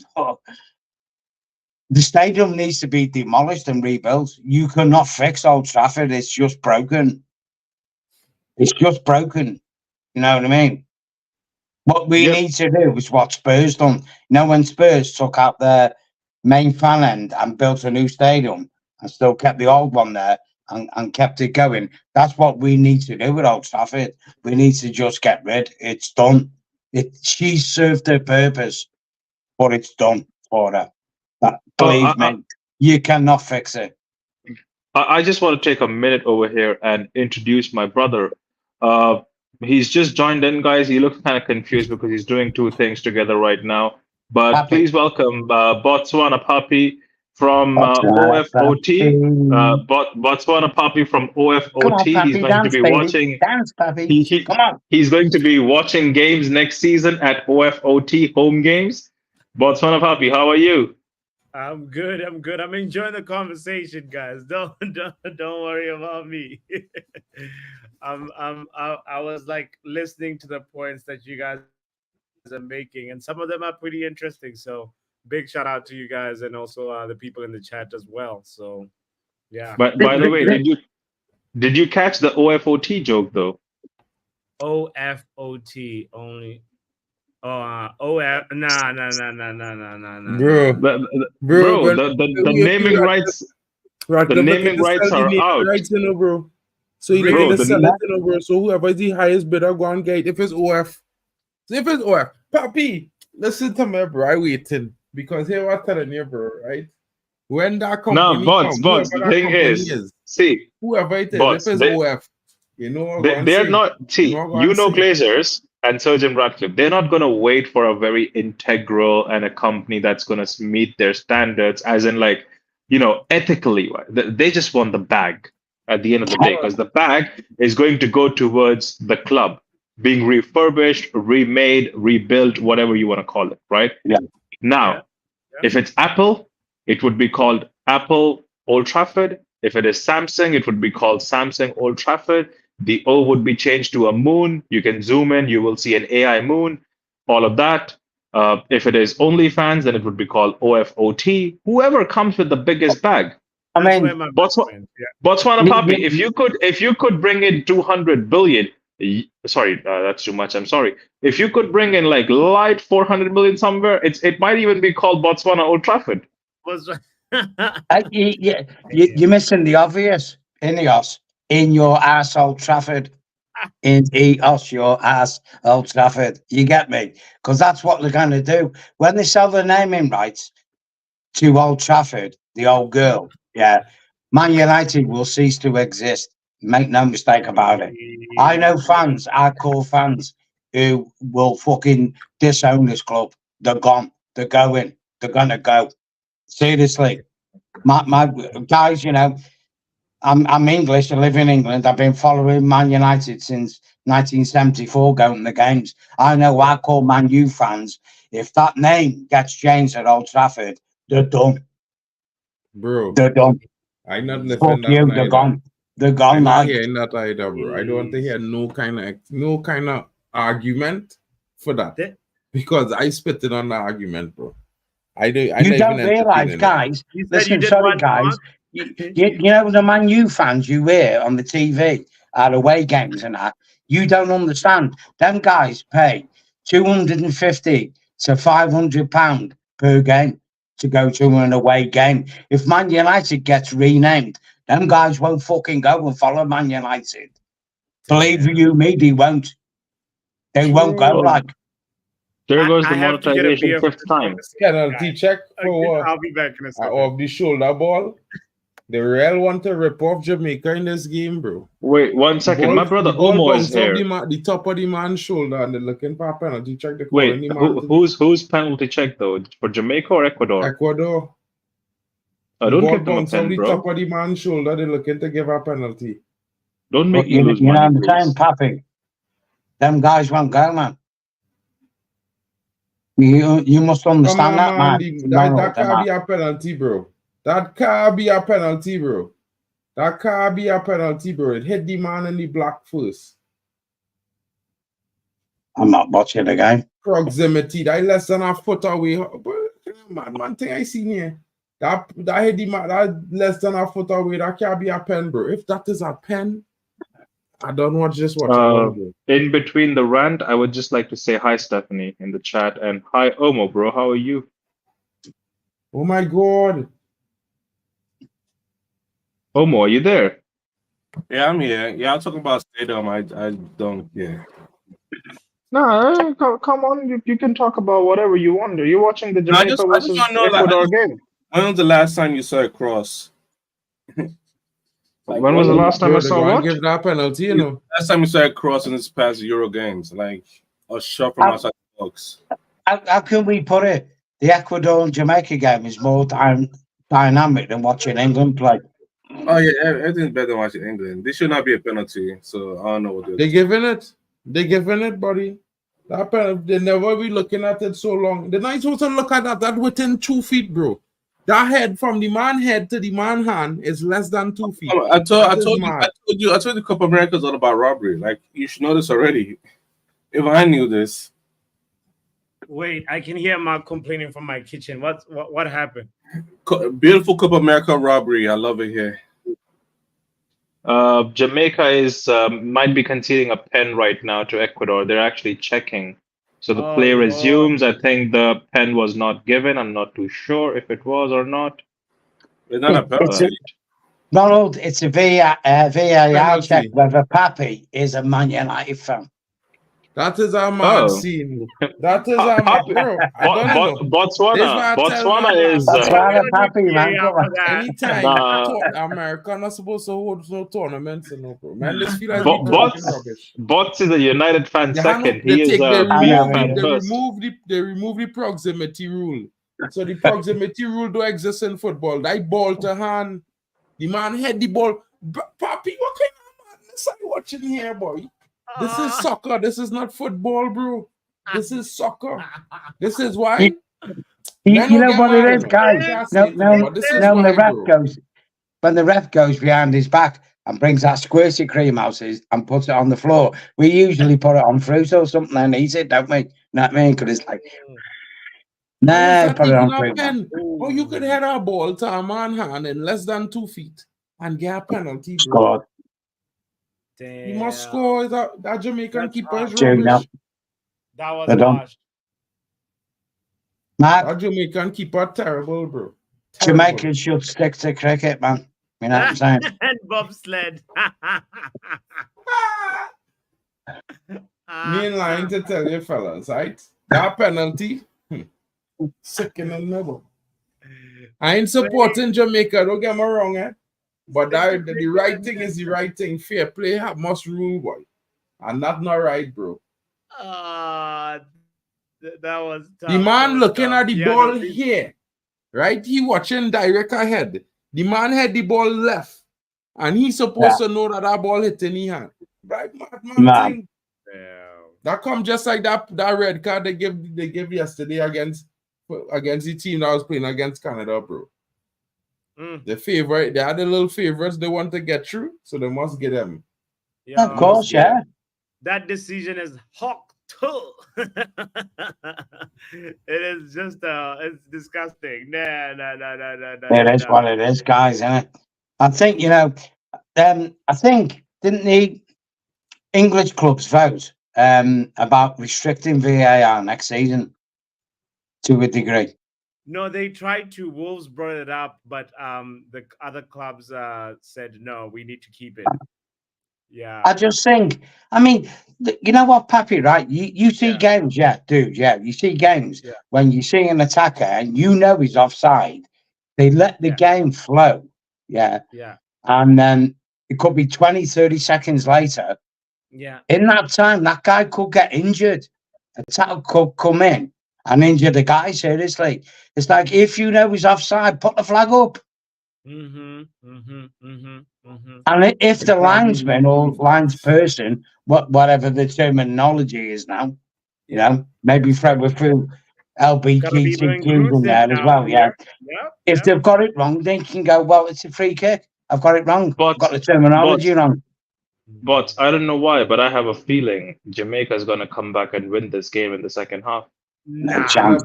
the stadium needs to be demolished and rebuilt. You cannot fix Old Trafford. It's just broken. It's just broken. You know what I mean? What we yep. need to do is what Spurs done. When Spurs took out their main fan end and built a new stadium and still kept the old one there and kept it going. That's what we need to do with Old Trafford. We need to just get rid. It's done. She served her purpose, but it's done for her. Uh, Believe me, you cannot fix it. I just want to take a minute over here and introduce my brother. Uh, he's just joined in, guys. He looks kind of confused because he's doing two things together right now. But Happy. please welcome Botswana Papi from OFOT. Papi. Botswana Papi from Come on, OFOT. He's Pappy, going to dance, be baby. watching. Dance, Pappy. He Come on. he's going to be watching games next season at OFOT home games. Botswana Papi, how are you? I'm good. I'm good. I'm enjoying the conversation, guys. Don't worry about me. I was like listening to the points that you guys are making, and some of them are pretty interesting. So big shout out to you guys and also the people in the chat as well. So yeah. By the way, Did you catch the OFOT joke though? OFOT only. OF. Nah. Bro. Bro, the naming rights. The naming rights are out. Rights, you know, bro. So you Bro, need to the- sell it, you know, bro. So whoever is the highest bidder, go and get it. If it's OF, Papi, listen to me, bro. I waiting because here what I'm telling you, bro. Right? When that company bots. whoever The that thing company is, see, whoever it is, bots. if it's OF, you know what I'm They're saying? not. See, Say? Glazers and Surgeon Ratcliffe. They're not going to wait for a very integral and a company that's going to meet their standards, as in like, ethically. They just want the bag at the end of the day, because the bag is going to go towards the club being refurbished, remade, rebuilt, whatever you want to call it, right? Yeah. Now, if it's Apple, it would be called Apple Old Trafford. If it is Samsung, it would be called Samsung Old Trafford. The O would be changed to a moon. You can zoom in, you will see an AI moon, all of that. If it is OnlyFans, then it would be called OFOT. Whoever comes with the biggest bag. I mean, Botswana Papi, if you could bring in 200 billion, sorry, that's too much. I'm sorry. If you could bring in like light 400 million somewhere, it might even be called Botswana Old Trafford. you're missing the obvious. Ineos in your ass, Old Trafford. In EOS, your ass, Old Trafford. You get me? Because that's what they're going to do when they sell the naming rights to Old Trafford. The old girl, yeah. Man United will cease to exist. Make no mistake about it. I know fans, hardcore fans, who will fucking disown this club. They're gone. They're going. They're gonna go. Seriously, my guys. I'm English. I live in England. I've been following Man United since 1974, going to the games. I know hardcore Man U fans. If that name gets changed at Old Trafford, they're done. Bro, They're done. I'm not Fuck living that you. neither. They're gone. They're gone. I'm not Like, hearing that either, bro. I don't want to hear no kind of argument for that, because I spit it on the argument, bro. you don't realize, guys. Listen, sorry, guys. You know the Man U fans you hear on the TV at away games and that. You don't understand. Them guys pay £250 to £500 per game to go to an away game. If Man United gets renamed, them guys won't fucking go and follow Man United. Believe you me, they won't. They won't go like. There goes the I have to get a monetization beer fifth time. Penalty check for what? I'll be back in a second. Of the shoulder ball. The Real want to rip off Jamaica in this game, bro. Wait 1 second. My brother Omo is here. The top of the man's shoulder, and they're looking for a penalty check. Wait, who's penalty check though? For Jamaica or Ecuador? Ecuador. I don't give them a pen, the bro. top of the man's shoulder, they're looking to give a penalty. Don't make me lose money. You know please. what I'm saying, Pappy? Them guys won't go, man. You must understand that, man. That can't be a penalty, bro. That can't be a penalty, bro. That can't be a penalty, bro. It hit the man in the black first. I'm not watching the game. Proximity, that less than a foot away. Man, thing I seen here. That hit the man, that less than a foot away. That can't be a pen, bro. If that is a pen, I don't watch this one. In between the rant, I would just like to say hi, Stephanie, in the chat, and hi, Omo, bro. How are you? Oh my God. Omo, are you there? Yeah, I'm here. Yeah, I'm talking about stadium. I don't care. No, come on. You can talk about whatever you want. Are you watching the Jamaica versus Ecuador game? When was the last time you saw a cross? When was the last time I saw what? Give that penalty, you know. Last time you saw a cross in this past Euro games, like a shot from outside the box. How can we put it? The Ecuador and Jamaica game is more dynamic than watching England play. Oh yeah, everything's better than watching England. This should not be a penalty, so I don't know what they're giving it. They're giving it, buddy. That penalty, they never be looking at it so long. They're not supposed to look at that within 2 feet, bro. That head from the man head to the man hand is less than 2 feet. I told you Copa America is all about robbery. Like, you should know this already. If I knew this. Wait, I can hear Mark complaining from my kitchen. What happened? Beautiful Copa America robbery. I love it here. Jamaica is might be conceding a pen right now to Ecuador. They're actually checking. So the Oh play Lord. resumes. I think the pen was not given. I'm not too sure if it was or not. It's not a It's a penalty. Ronald. It's a VAR check Penalty. whether Pappy is a Man United fan. That is a mad Oh, scene. That is a mad, bro. I don't know. This is why I tell man, Botswana is That's They why I'm don't need Pappy, man. VAR Come on. for that. anytime America not supposed to hold no tournaments and no, bro. Man, this feel like we talking rubbish. Bots is a United fan They have no, second. He is they a I know FIFA remove he fan is. first. they remove the proximity rule. So the proximity rule don't exist in football. That ball to hand, the man had the ball. Papi, what kind of madness are you watching here, boy? This is soccer. This is not football, bro. This is soccer. This is why. Men You will know get what it mad, is, you know. guys? Can't No, say it, you know, no, but this is no. why, The ref bro. goes when the ref goes behind his back and brings that squirty cream houses and puts it on the floor. We usually put it on fruit or something and eat it, don't we? You know what I mean? Because it's like, How is no, that put it even on a fruit. Man. pen? Oh, you could head a ball to a man hand in less than 2 feet and get a penalty, bro. Scored. He must score. That Jamaican That's keeper is harsh. June, rubbish. That was They're done. harsh. Mad. That Jamaican keeper terrible, bro. Jamaica should stick to cricket, man. You know what I'm saying? And bobsled. Me in line to tell you fellas, right? That penalty, sickening me, bro. I ain't supporting Jamaica, don't get me wrong, eh? But the right thing is the right thing. Fair play must rule, boy. And that's not right, bro. That was tough. The man looking at the Yeah, ball here, right? He watching direct ahead. The man had the ball left. And he's supposed to know that ball hit in his hand. Right, man. Thing. That come just like that red card they give yesterday against the team that was playing against Canada, bro. The favorite, they had the little favorites they want to get through, so they must get them. Yeah, Of course, yeah. That decision is hawk too. It is just it's disgusting. No. It is what it is, guys, isn't it? I think, I think, didn't the English clubs vote about restricting VAR next season to a degree? No, they tried to. Wolves brought it up, but the other clubs said no, we need to keep it. Yeah. I just think, I mean, you know what, Pappy, right? You see games, dude, you see games when you see an attacker and you know he's offside, they let the game flow, and then it could be 20, 30 seconds later. Yeah. In that time, that guy could get injured. A tackle could come in and injure the guy, seriously. It's like, if you know he's offside, put the flag up. And if the linesman or lines person, whatever the terminology is now, maybe we're through LBGTQs in there as well, If they've got it wrong, they can go, well, it's a free kick. I've got it wrong. I've got the terminology wrong. But I don't know why, but I have a feeling Jamaica is going to come back and win this game in the second half. No chance.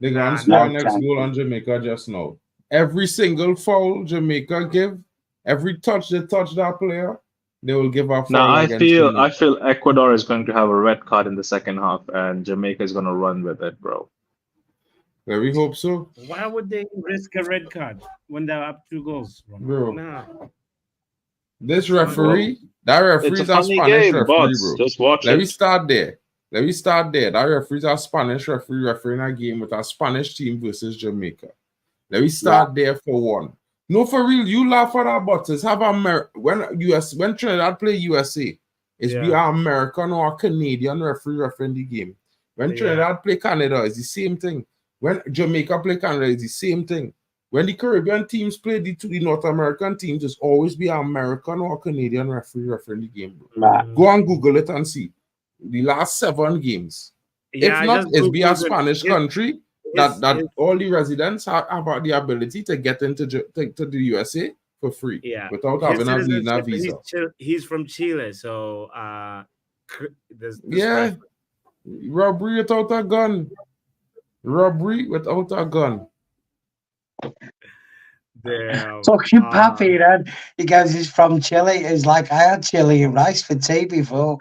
They're going to score next goal on Jamaica just now. Every single foul Jamaica give, every touch they touch that player, they will give a foul. Now I feel Ecuador is going to have a red card in the second half, and Jamaica is going to run with it, bro. Well, we hope so. Why would they risk a red card when they're up 2 goals, bro? No. This referee, that referee is a Spanish referee, bro. Just watch Let me start there. That referee is a Spanish referee refereeing a game with a Spanish team versus Jamaica. Let me start there for one. No, for real, you laugh at that, but it's have when Trinidad play USA, it's be an American or a Canadian referee refereeing the game. When Trinidad play Canada, it's the same thing. When Jamaica play Canada, it's the same thing. When the Caribbean teams play the North American teams, it's always be an American or Canadian referee refereeing the game, bro. Go and Google it and see. The last 7 games. If not, it's be a Spanish country that all the residents have the ability to get into the USA for free without having a visa. He's from Chile, so robbery without a gun. Damn. Fucking Pappy, then. He goes, he's from Chile. He's like, I had chili and rice for tea before.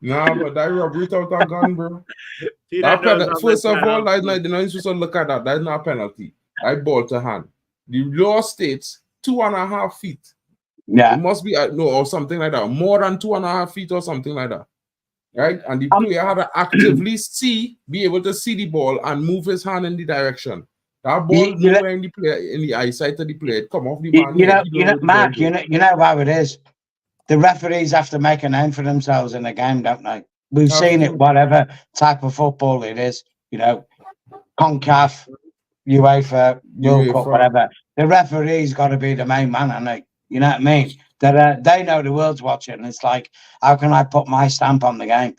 Nah, but that robbery without a gun, bro. Peter knows how First much of all, I like, you know, you're supposed to look at that. That's not a penalty. Like ball to hand. The law states 2.5 feet. Yeah. It must be no or something like that. More than 2.5 feet or something like that. Right? And the player had to actively be able to see the ball and move his hand in the direction. That ball nowhere in the player, in the eyesight of the player, it come off the man. Mark, you know how it is. The referees have to make a name for themselves in the game, don't they? We've seen it, whatever type of football it is, you know, CONCACAF, UEFA, World Cup, whatever. The referee's got to be the main man, hasn't he? You know what I mean? That they know the world's watching. It's like, how can I put my stamp on the game?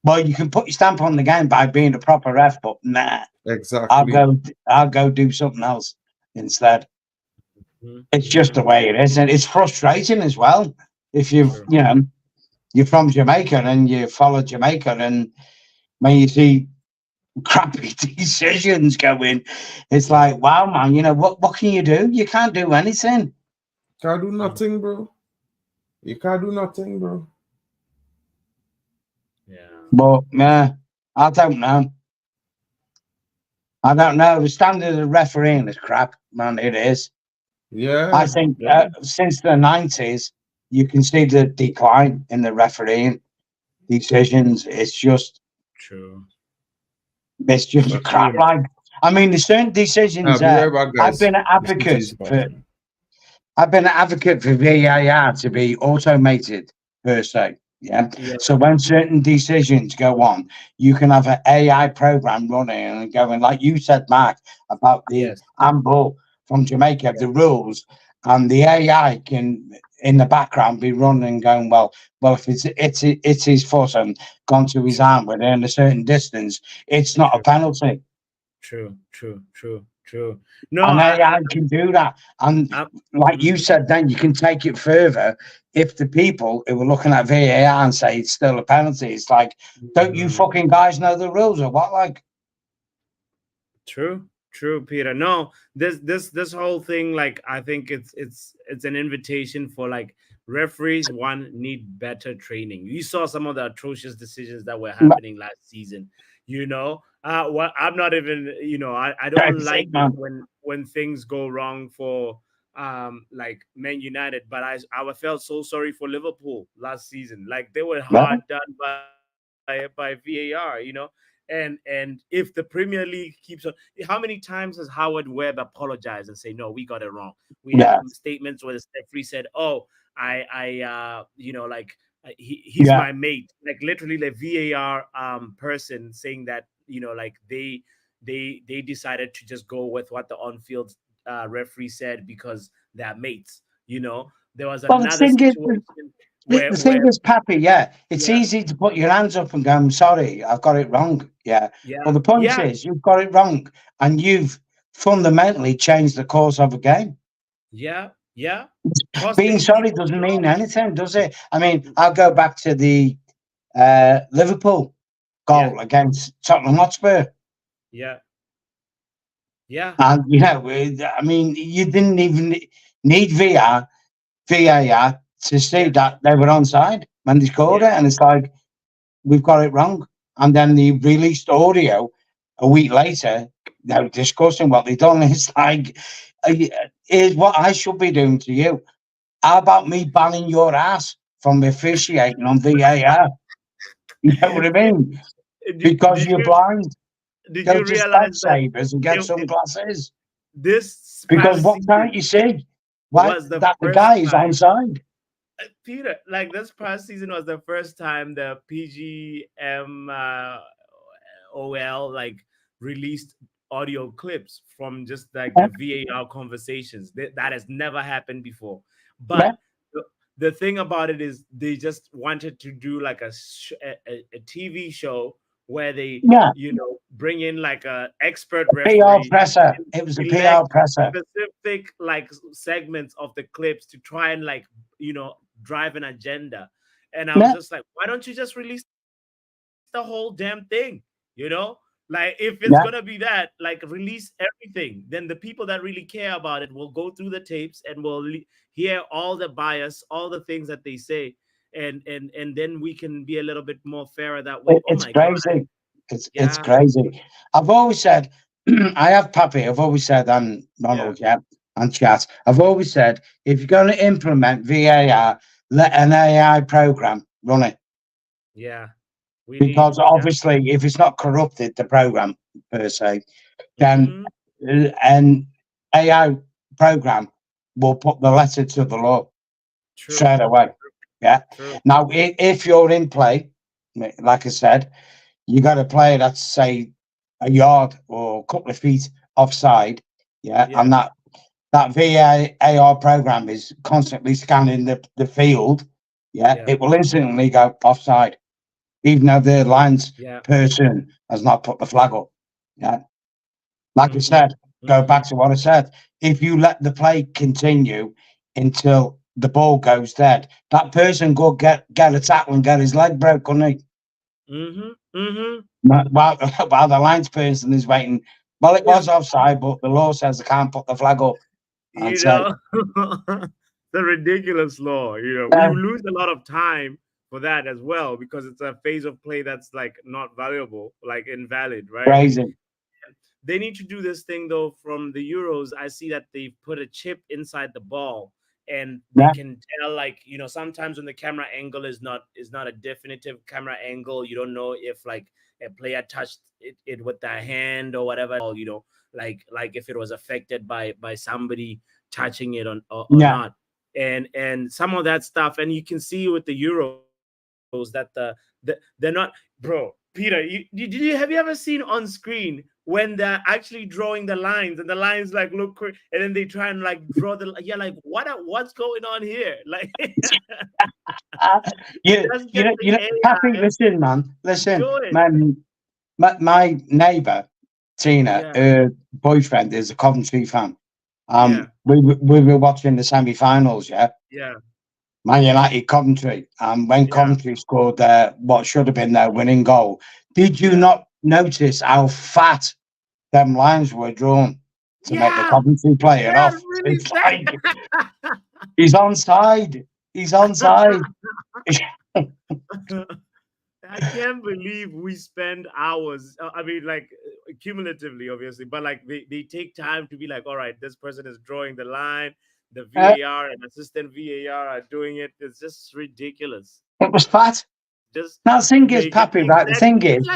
Well, you can put your stamp on the game by being a proper ref, but nah. Exactly. I'll go do something else instead. It's just the way it is, and it's frustrating as well. If you're from Jamaica and you follow Jamaica, and when you see crappy decisions going, it's like, wow, man, what can you do? You can't do anything. Can't do nothing, bro. You can't do nothing, bro. Yeah. But I don't know. The standard of refereeing is crap, man. It is. Yeah. I think since the 90s, you can see the decline in the refereeing decisions. It's just true. It's just crap. Like, I mean, there's certain decisions. I've been an advocate for VAR to be automated per se. Yeah. So when certain decisions go on, you can have an AI program running and going, like you said, Mark, about the handball from Jamaica, the rules, and the AI can in the background be running, going, well, if it's his foot and gone to his arm within a certain distance, it's not a penalty. True. No, and AI can do that. And like you said, then you can take it further. If the people who were looking at VAR and say it's still a penalty, it's like, don't you fucking guys know the rules or what? Like, true, Peter. No, this whole thing, like, I think it's an invitation for, like, referees need better training. You saw some of the atrocious decisions that were happening last season. I'm not even, I don't like when things go wrong for like Man United, but I felt so sorry for Liverpool last season. Like, they were hard done by VAR, and if the Premier League keeps on, how many times has Howard Webb apologized and say, no, we got it wrong? We have statements where the referee said, oh, he's my mate, like literally the VAR person saying that, like they decided to just go with what the on-field referee said because they're mates. There was another situation. The thing is, Pappy, it's easy to put your hands up and go, I'm sorry, I've got it wrong. But the point is, you've got it wrong, and you've fundamentally changed the course of a game. Being sorry doesn't mean anything, does it? I mean, I'll go back to the Liverpool goal against Tottenham Hotspur. And, I mean, you didn't even need VAR to see that they were onside when they scored it. And it's like, we've got it wrong. And then they released audio a week later, now discussing what they've done. It's like, here's what I should be doing to you. How about me banning your ass from officiating on VAR? You know what I mean? Because you're blind. Did Go you to realize Savers and get some glasses? Because what can't you see? Why the guy is onside? Peter, like, this past season was the first time the PGM OL like released audio clips from just like the VAR conversations. That has never happened before. But the thing about it is they just wanted to do like a TV show where they bring in like a expert referee. PR presser. It was a PR presser. Specific like segments of the clips to try and like drive an agenda. And I was just like, why don't you just release the whole damn thing? Like, if it's Yeah. gonna be that, like, release everything, then the people that really care about it will go through the tapes and will hear all the bias, all the things that they say, and then we can be a little bit more fairer that way. Oh It's my God. crazy. It's Yeah. crazy. I've always said, I have Pappy. I've always said, and Ronald, yeah, and chat. I've always said, if you're going to implement VAR, let an AI program run it, Yeah. because obviously, if it's not corrupted, the program per se, then an AI program will put the letter to the law straight away. Yeah. True. Now, if you're in play, like I said, you got to play that's say a yard or a couple of feet offside. Yeah. And that VAR program is constantly scanning the field. Yeah. It will instantly go offside, even though the lines person has not put the flag up. Yeah. Like I said, go back to what I said. If you let the play continue until the ball goes dead, that person go get a tackle and get his leg broke, couldn't he? While the lines person is waiting. Well, it was offside, but the law says they can't put the flag up. You know, the ridiculous law. You know, we lose a lot of time for that as well, because it's a phase of play that's like not valuable, like invalid, right? Crazy. They need to do this thing though. From the Euros, I see that they've put a chip inside the ball, and they can tell, like, you know, sometimes when the camera angle is not a definitive camera angle, you don't know if like a player touched it with their hand or whatever, or, you know, like if it was affected by somebody touching it or not, and some of that stuff. And you can see with the Euros that they're not, bro. Peter, have you ever seen on screen when they're actually drawing the lines and the lines like look quick, and then they try and like draw like what's going on here? Like, Pappy, listen, man, my neighbour Tina, her boyfriend is a Coventry fan. We were watching the semi-finals, Man United Coventry, and when Coventry scored what should have been their winning goal, did you not notice how fat them lines were drawn to make the Coventry player off? Really, it's like he's onside. He's onside. I can't believe we spend hours. I mean, like, cumulatively, obviously, but like they take time to be like, all right, this person is drawing the line. The VAR and assistant VAR are doing it. It's just ridiculous. It was fat. Just now, the thing is, Pappy, right? The thing is,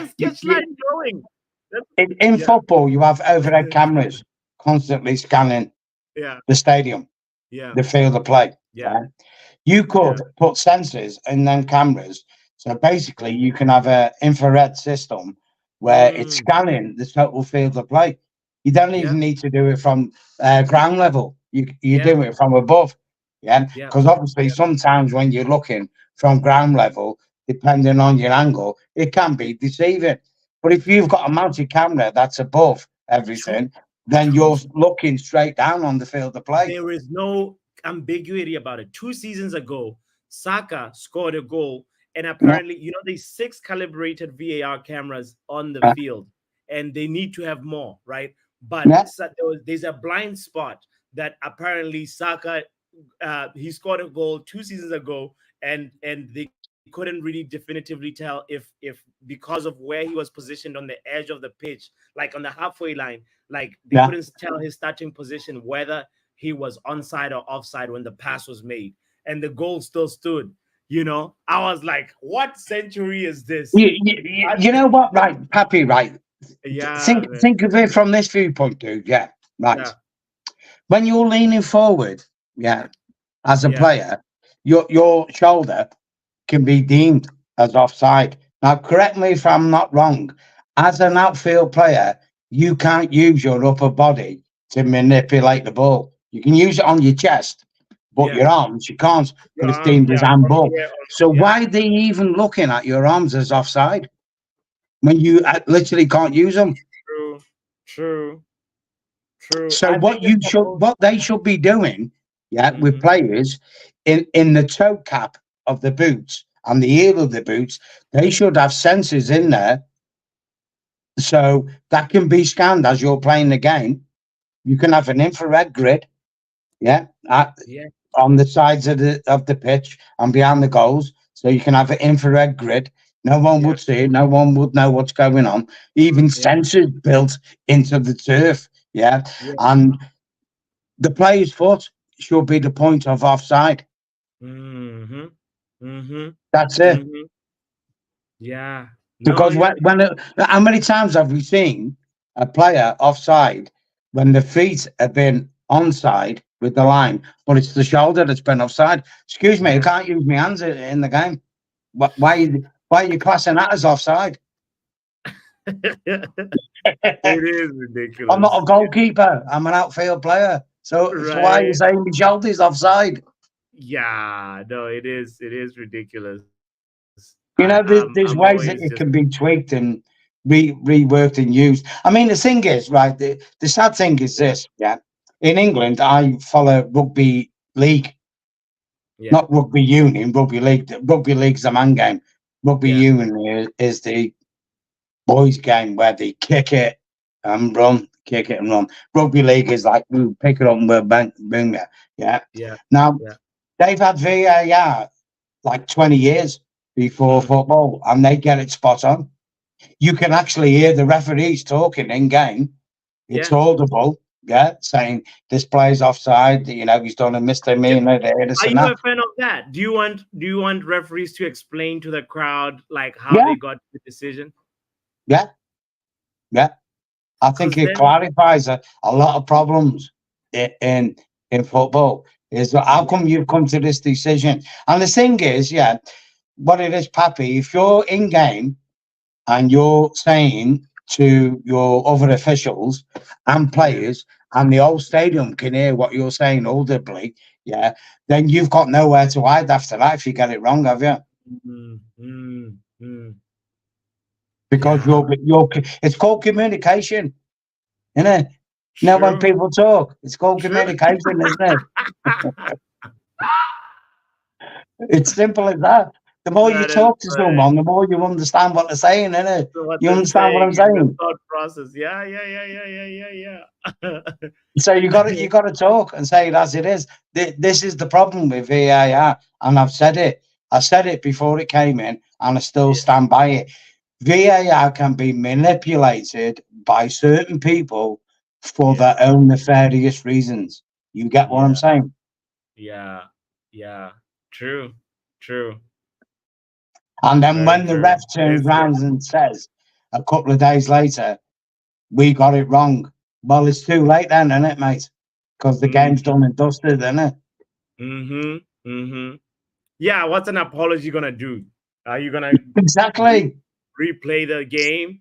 in football, you have overhead cameras constantly scanning the stadium, the field of play. You could put sensors in them cameras. So basically, you can have an infrared system where it's scanning the total field of play. You don't even need to do it from ground level. You do it from above, because obviously sometimes when you're looking from ground level, depending on your angle, it can be deceiving. But if you've got a mounted camera that's above everything, then you're looking straight down on the field of play. There is no ambiguity about it. 2 seasons ago, Saka scored a goal, and apparently, you know, there's 6 calibrated VAR cameras on the field, and they need to have more, right? But there's a blind spot that apparently Saka, he scored a goal 2 seasons ago, and they couldn't really definitively tell if because of where he was positioned on the edge of the pitch, like on the halfway line, like they couldn't tell his starting position whether he was onside or offside when the pass was made, and the goal still stood. You know, I was like, what century is this? You know what, right, Pappy, right? Think of it from this viewpoint, dude. When you're leaning forward, as a player, your shoulder can be deemed as offside. Now, correct me if I'm not wrong. As an outfield player, you can't use your upper body to manipulate the ball. You can use it on your chest, but your arms, you can't, because it's deemed as handball. So why are they even looking at your arms as offside when you literally can't use them? True. So what they should be doing, with players in the toe cap of the boots and the heel of the boots, they should have sensors in there So that can be scanned as you're playing the game. You can have an infrared grid, yeah, on the sides of the pitch and behind the goals. So you can have an infrared grid. No one would see it. No one would know what's going on. Even sensors built into the turf, and the player's foot should be the point of offside. That's it. Yeah. Because how many times have we seen a player offside when the feet have been onside with the line, but it's the shoulder that's been offside? Excuse me, I can't use my hands in the game. Why are you classing that as offside? It is ridiculous. I'm not a goalkeeper. I'm an outfield player. So why are you saying my shoulder's offside? Yeah, no, it is ridiculous. You know, there's ways that it can be tweaked and reworked and used. I mean, the thing is, right, the sad thing is this, in England, I follow rugby league, not rugby union, rugby league. Rugby league's a man game. Rugby union is the boys' game where they kick it and run, kick it and run. Rugby league is like, we pick it up and we'll boom there. Now, they've had VAR like 20 years before football, and they get it spot on. You can actually hear the referees talking in game. It's audible, saying this player's offside. You know, he's done a misdemeanor. Are you a fan of that? Do you want referees to explain to the crowd like how they got the decision? Yeah. I think it clarifies a lot of problems in football. Is how come you've come to this decision? And the thing is, what it is, Pappy, if you're in game and you're saying to your other officials and players, and the whole stadium can hear what you're saying audibly, then you've got nowhere to hide after that if you get it wrong, have you? Because it's called communication, isn't it? You know, when people talk, it's called communication, isn't it? It's simple as that. The more you talk to someone, the more you understand what they're saying, innit? You understand what I'm saying? Thought process. Yeah. So you got to talk and say it as it is. This is the problem with VAR, and I've said it. I said it before it came in, and I still stand by it. VAR can be manipulated by certain people for their own nefarious reasons. You get what I'm saying? Yeah. True. And then when the ref turns around and says a couple of days later, we got it wrong. Well, it's too late then, isn't it, mate? Because the game's done and dusted, isn't it? Yeah, what's an apology gonna do? Are you gonna replay the game?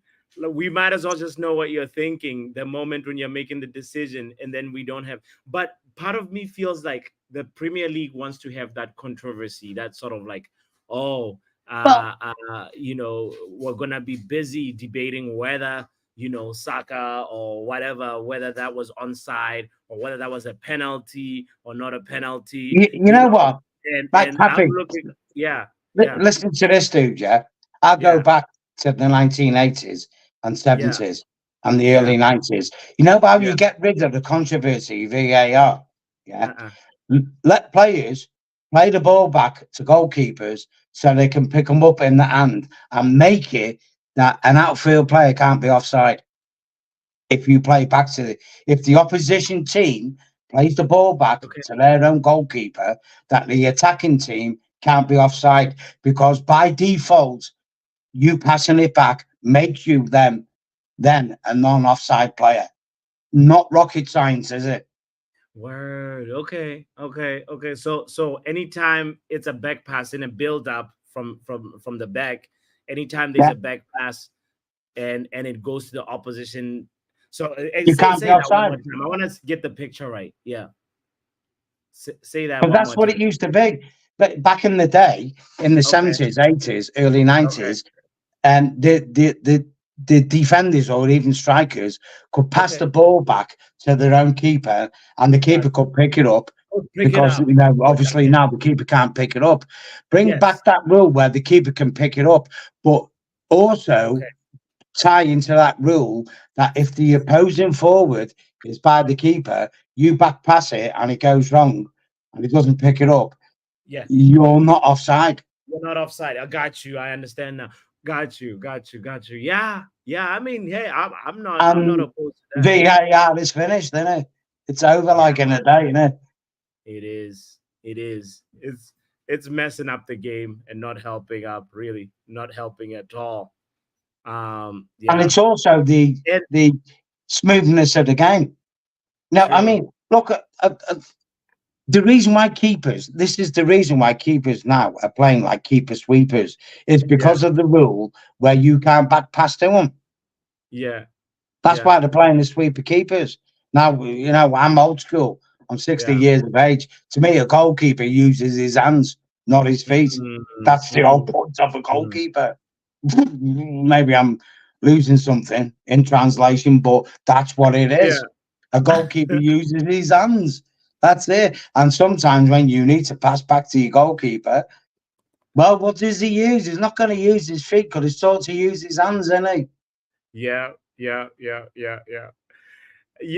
We might as well just know what you're thinking the moment when you're making the decision, and then we don't have. But part of me feels like the Premier League wants to have that controversy, that sort of like, you know, we're gonna be busy debating whether, you know, Saka or whatever, whether that was onside or whether that was a penalty or not a penalty. You know what? And I'm looking, listen to this, dude. I'll go back to the 1980s and 70s and the early 90s. You know how you get rid of the controversy, VAR? Let players play the ball back to goalkeepers so they can pick them up in the hand and make it that an outfield player can't be offside. If you play back to if the opposition team plays the ball back to their own goalkeeper, that the attacking team can't be offside, because by default, you passing it back makes you then a non-offside player. Not rocket science, is it? Word. Okay. So anytime it's a back pass in a build up from the back, anytime there's a back pass and it goes to the opposition. So you can't be offside. I want to get the picture right. Yeah. Say that. But that's what it used to be. But back in the day, in the 70s, 80s, early 90s, and the defenders or even strikers could pass the ball back to their own keeper, and the keeper could pick it up. Because you know, obviously now the keeper can't pick it up. Bring back that rule where the keeper can pick it up, but also tie into that rule that if the opposing forward is by the keeper, you back pass it and it goes wrong and it doesn't pick it up, Yeah, you're not offside. you're not offside. I got you. I understand now. Got you. Yeah, yeah. I mean, hey, I'm not opposed to that. VAR is finished, isn't it? It's over like in a day, isn't it? It is. It's messing up the game and not helping up. Really, not helping at all. And Yeah. it's also the smoothness of the game. Now, I True. mean, look at the reason why keepers. This is the reason why keepers now are playing like keeper sweepers is because of the rule where you can't back pass to them. Yeah. That's Yeah. why they're playing the sweeper keepers. Now, you know, I'm old school. I'm 60 Yeah. years of age. To me, a goalkeeper uses his hands, not his feet. That's the whole point of a goalkeeper. Maybe I'm losing something in translation, but that's what it is. A goalkeeper uses his hands. That's it. And sometimes when you need to pass back to your goalkeeper, well, what does he use? He's not going to use his feet because he's taught to use his hands, isn't he? Yeah.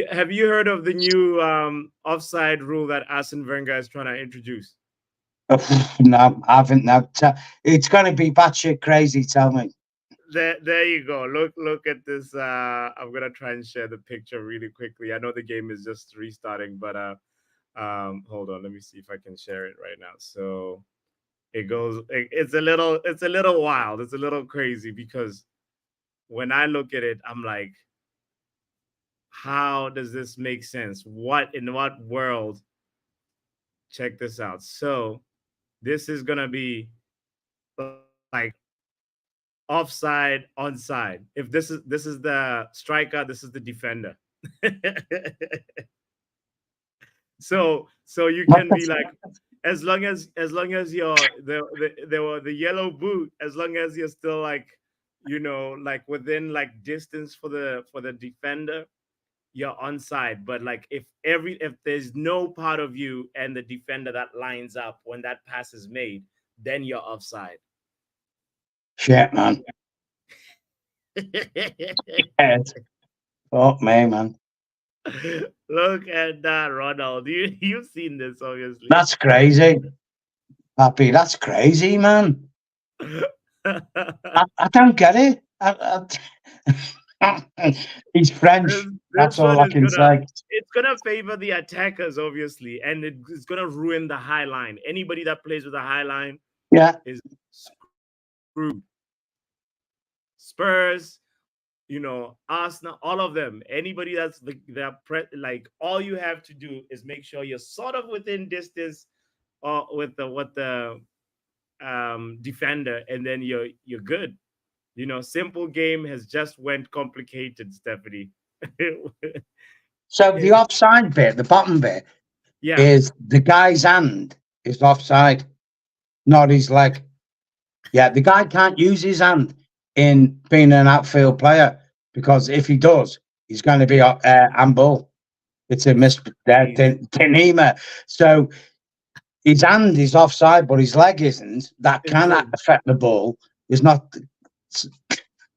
Have you heard of the new offside rule that Arsene Wenger is trying to introduce? No, I haven't. No, it's going to be batshit crazy. Tell me. There you go. Look at this. I'm gonna try and share the picture really quickly. I know the game is just restarting, but hold on. Let me see if I can share it right now. So it goes. It's a little wild. It's a little crazy because when I look at it, I'm like, how does this make sense? What in what world? Check this out. So this is gonna be like offside, onside. If this is the striker, this is the defender. so you can be like, as long as you're the yellow boot, as long as you're still like, you know, like within like distance for the defender, you're onside. But like if there's no part of you and the defender that lines up when that pass is made, then you're offside. Shit, man. Fuck me, man. Look at that, Ronald. You've seen this, obviously. That's crazy, Pappy. That's crazy, man. I don't get it. He's French. That's all I can say. It's gonna favor the attackers, obviously, and it's gonna ruin the high line. Anybody that plays with a high line, is screwed. Spurs, you know, Arsenal, all of them. Anybody that's like, all you have to do is make sure you're sort of within distance, with the defender, and then you're good. You know, simple game has just went complicated, Stephanie. So the offside bit, the bottom bit, is the guy's hand is offside, not his leg. Yeah, the guy can't use his hand in being an outfield player because if he does, he's going to be handball. It's a misdemeanor. So his hand is offside, but his leg isn't. That cannot affect the ball. It's not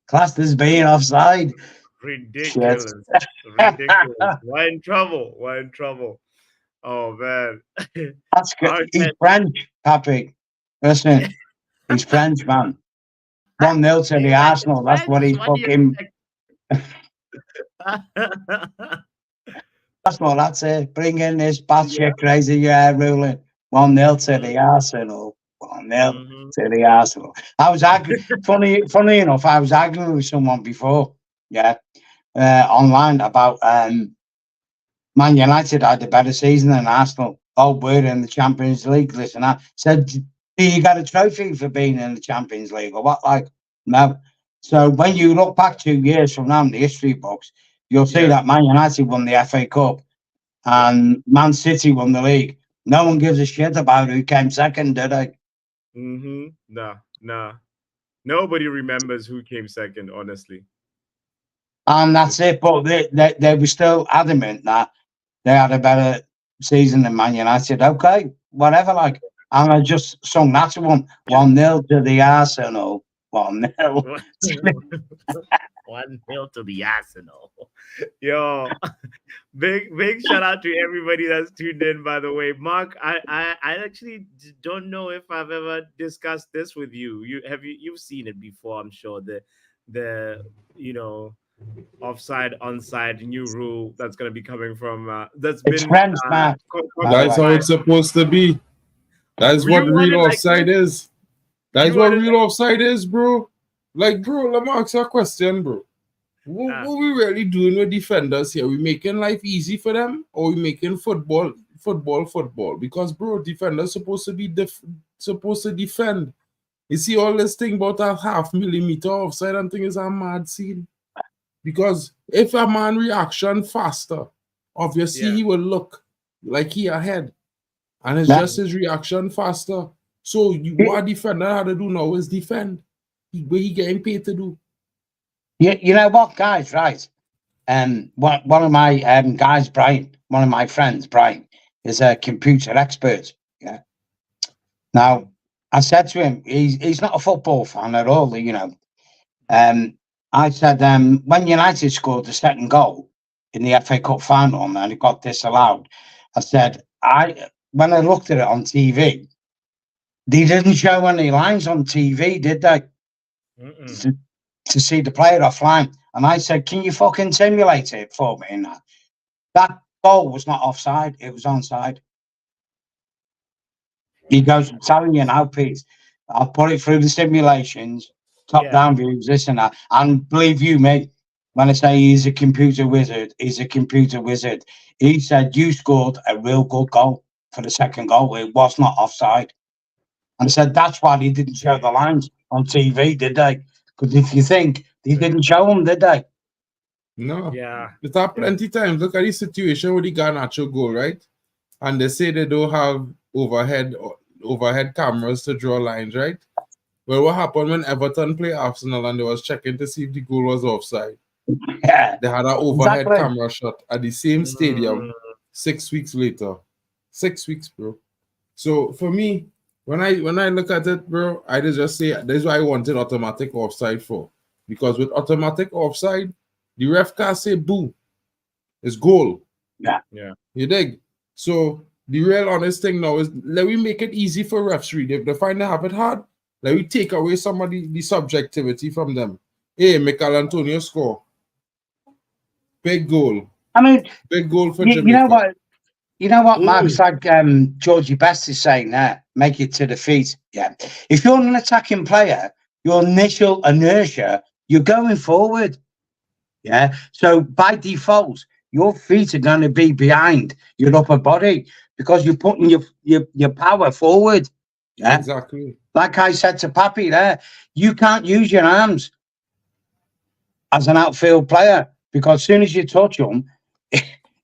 classed as being offside. Ridiculous. Ridiculous. We're in trouble. Oh man. That's good. He's French, Pappy. Listen, he's French, man. 1-0 to the Arsenal. That's what he's fucking. That's what that's it. Bring in this batshit crazy ruling. 1-0 to the Arsenal. 1-0 to the Arsenal. I was arguing. funny enough, I was arguing with someone before, online about Man United had a better season than Arsenal. Oh, we're in the Champions League. Listen, I said, do you got a trophy for being in the Champions League or what? Like, no. So when you look back 2 years from now in the history books, you'll see that Man United won the FA Cup and Man City won the league. No one gives a shit about who came second, do they? Nah. Nobody remembers who came second, honestly. And that's it. But they were still adamant that they had a better season than Man United. Okay, whatever, like. And I just sung that to one. 1-0 to the Arsenal. 1-0. 1-0 to the Arsenal. Yo, big shout out to everybody that's tuned in, by the way. Mark, I actually don't know if I've ever discussed this with you. You've seen it before, I'm sure. The offside, onside new rule that's going to be coming from that's It's been French, man. That's how it's supposed to be. That's what real offside is. That's what real offside is, bro. Like, bro, let me ask you a question, bro. What we really doing with defenders here? We making life easy for them, or we making football? Because, bro, defenders supposed to be supposed to defend. You see all this thing about a half millimeter offside and thing is a mad scene. Because if a man reaction faster, obviously he will look like he ahead. And it's just his reaction faster. So what a defender had to do now is defend. What he getting paid to do. You know what, guys, right? One of my guys, Brian, one of my friends, Brian, is a computer expert. Yeah. Now, I said to him, he's not a football fan at all, you know. I said, when United scored the second goal in the FA Cup final and it got disallowed, I said, when I looked at it on TV, they didn't show any lines on TV, did they? To see the player offline. And I said, can you fucking simulate it for me? And that goal was not offside, it was onside. He goes, I'm telling you now, Pete, I'll put it through the simulations, top-down views, this and that. And believe you me, when I say he's a computer wizard, he's a computer wizard. He said, you scored a real good goal for the second goal. It was not offside. And I said, that's why they didn't show the lines on TV, did they? Because if you think, they didn't show them, did they? No. Yeah. It's happened plenty times. Look at the situation with the Garnacho goal, right? And they say they don't have overhead cameras to draw lines, right? Well, what happened when Everton played Arsenal and they was checking to see if the goal was offside? Yeah. They had an overhead camera shot at the same stadium 6 weeks later. 6 weeks, bro. So for me, when I look at it, bro, I just say this is why I wanted automatic offside for. Because with automatic offside, the ref can't say boo. It's goal. Yeah. You dig? So the real honest thing now is let me make it easy for refs. If they find they have it hard, let me take away some of the subjectivity from them. Hey, Michael Antonio score. Big goal. I mean, big goal for Jamaica. You know what, Mark? It's like Georgie Best is saying there, make it to the feet. Yeah. If you're an attacking player, your initial inertia, you're going forward. Yeah. So by default, your feet are going to be behind your upper body because you're putting your power forward. Yeah. Exactly. Like I said to Pappy there, you can't use your arms as an outfield player because as soon as you touch them,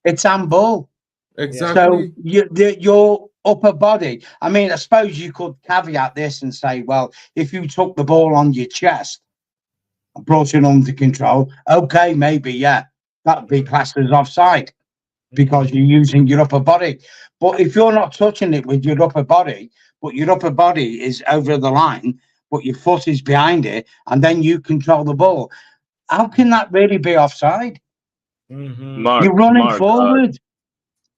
it's handball. Exactly. So your upper body, I mean, I suppose you could caveat this and say, well, if you took the ball on your chest and brought it under control, okay, maybe, yeah, that would be classed as offside because you're using your upper body. But if you're not touching it with your upper body, but your upper body is over the line, but your foot is behind it, and then you control the ball, how can that really be offside? Mark, you're running forward.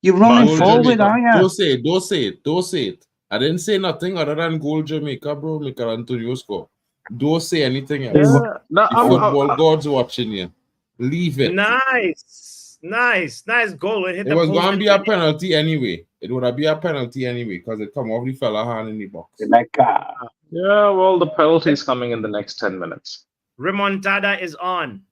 You're running forward, aren't you? Don't say it. I didn't say nothing other than goal Jamaica, bro. Michael Antonio score. Don't say anything else. Yeah, no, the football gods watching you. Leave it. Nice goal. It was going to be a penalty anyway. It would have been a penalty anyway because it come off the fella hand in the box. Yeah, well, the penalty is coming in the next 10 minutes. Remontada is on.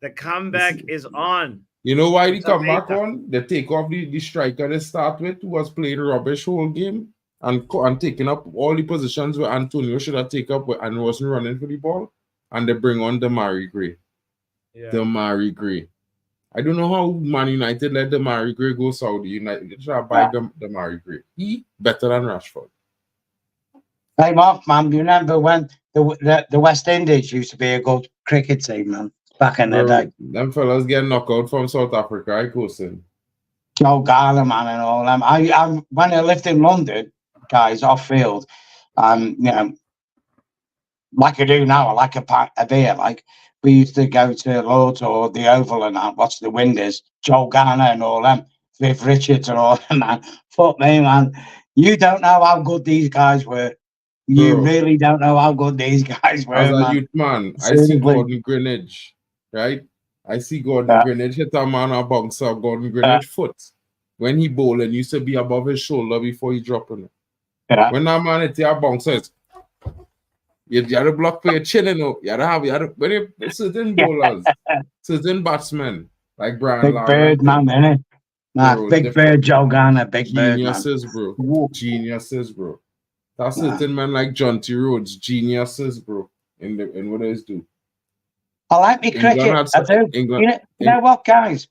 The comeback is on. You know why they come back on? They take off the striker they start with, who was playing rubbish whole game and taking up all the positions where Antonio should have taken up and wasn't running for the ball. And they bring on Damari Gray. Yeah. Damari Gray. I don't know how Man United let Damari Gray go Saudi. United should have buy Damari Gray. He better than Rashford. Hey, Mark, man, you remember when the West Indies used to be a good cricket team, man? Back in the day. Them fellas get knocked out from South Africa, I cousin. Joe Garland, man, and all them. I when I lived in London, guys, off field, you know, like I do now, I like a beer, like we used to go to Lords or the Oval and that, watch the Winders, Joel Garner and all them, Viv Richards and all them, man. Fuck me, man. You don't know how good these guys were. You Bro. really don't know how good these guys were, As a man. youth man, I see Seriously. Gordon Greenwich, right? I see Gordon Greenwich hit a man a bouncer, Gordon Greenwich foot. When he bowling, used to be above his shoulder before he dropping it. Yeah. When that man hit your bouncer, it's you had to block for your chin, you know. You had to when you certain bowlers, certain batsmen like Brian Big Lara, Bird, man, innit? Nah, bro, Big Bird, Joe Garner, Big Bird, man. geniuses, bro. Geniuses, bro. That's certain men like John T. Rhodes, geniuses, bro. In what they do. I like me cricket. I do. You know what, guys?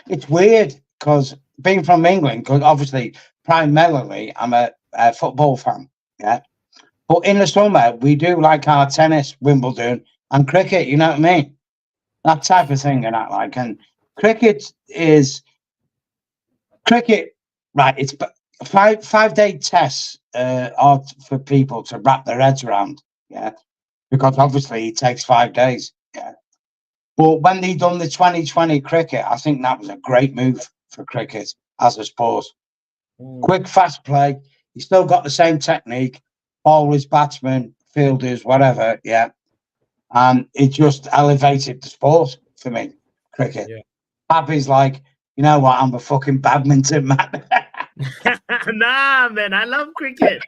It's weird because being from England, because obviously primarily I'm a football fan, yeah. But in the summer we do like our tennis, Wimbledon, and cricket. You know what I mean? That type of thing, and that like. And cricket, right? It's 5-day tests are for people to wrap their heads around, yeah. Because obviously it takes 5 days, yeah. But when they done the 2020 cricket, I think that was a great move for cricket as a sport. Quick, fast play. You still got the same technique, bowlers, batsmen, fielders, whatever, yeah. And it just elevated the sport for me, cricket. Yeah. Pappy's like, you know what, I'm a fucking badminton man. Nah, man, I love cricket.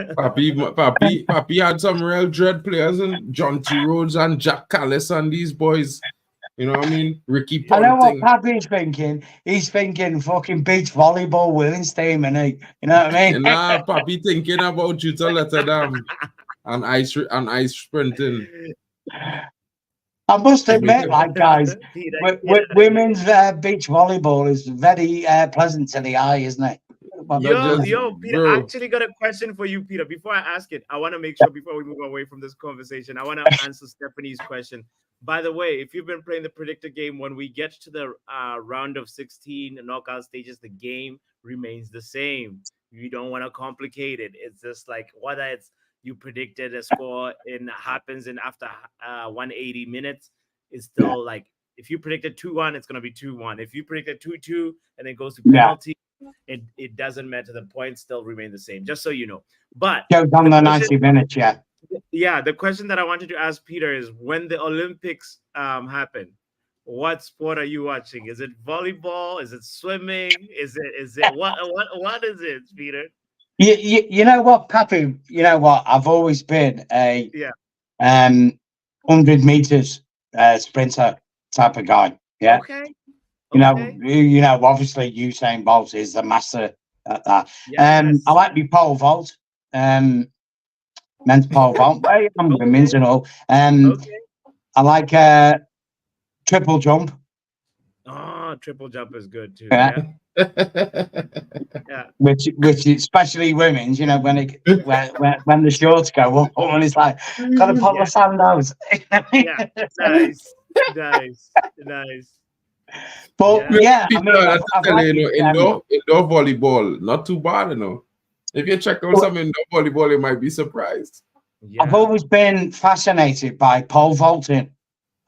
Papi had some real dread players and John T. Rhodes and Jack Callis and these boys. You know what I mean? Ricky Ponting. I know what Pappy's thinking. He's thinking fucking beach volleyball, Williams team, and you know what I mean? Nah, Papi thinking about you to let it down and ice sprinting. I must admit, like guys, women's beach volleyball is very pleasant to the eye, isn't it? Yo, Peter, I actually got a question for you, Peter. Before I ask it, I want to make sure before we move away from this conversation, I want to answer Stephanie's question. By the way, if you've been playing the predictor game, when we get to the round of 16 knockout stages, the game remains the same. You don't want to complicate it. It's just like whether it's you predicted a score happens in after 180 minutes, it's still like if you predicted 2-1, it's gonna be 2-1. If you predicted 2-2 and it goes to penalty, it doesn't matter. The points still remain the same, just so you know. But go down the 90 minutes, yeah. Yeah, the question that I wanted to ask Peter is when the Olympics happen, what sport are you watching? Is it volleyball? Is it swimming? Is it what is it, Peter? You know what, Pappy? You know what? I've always been a 100 meters sprinter type of guy. Yeah. Okay. You know, obviously Usain Bolt is the master at that. Yes. I like me pole vault. Men's pole vault. I'm women's and all. I like triple jump. Oh, triple jump is good too. Yeah. Yeah. Which especially women's, you know, when the shorts go up and it's like gotta pull the sand out. Yeah, nice. But indoor volleyball, not too bad, you know. If you check out some indoor volleyball, you might be surprised. Yeah. I've always been fascinated by pole vaulting.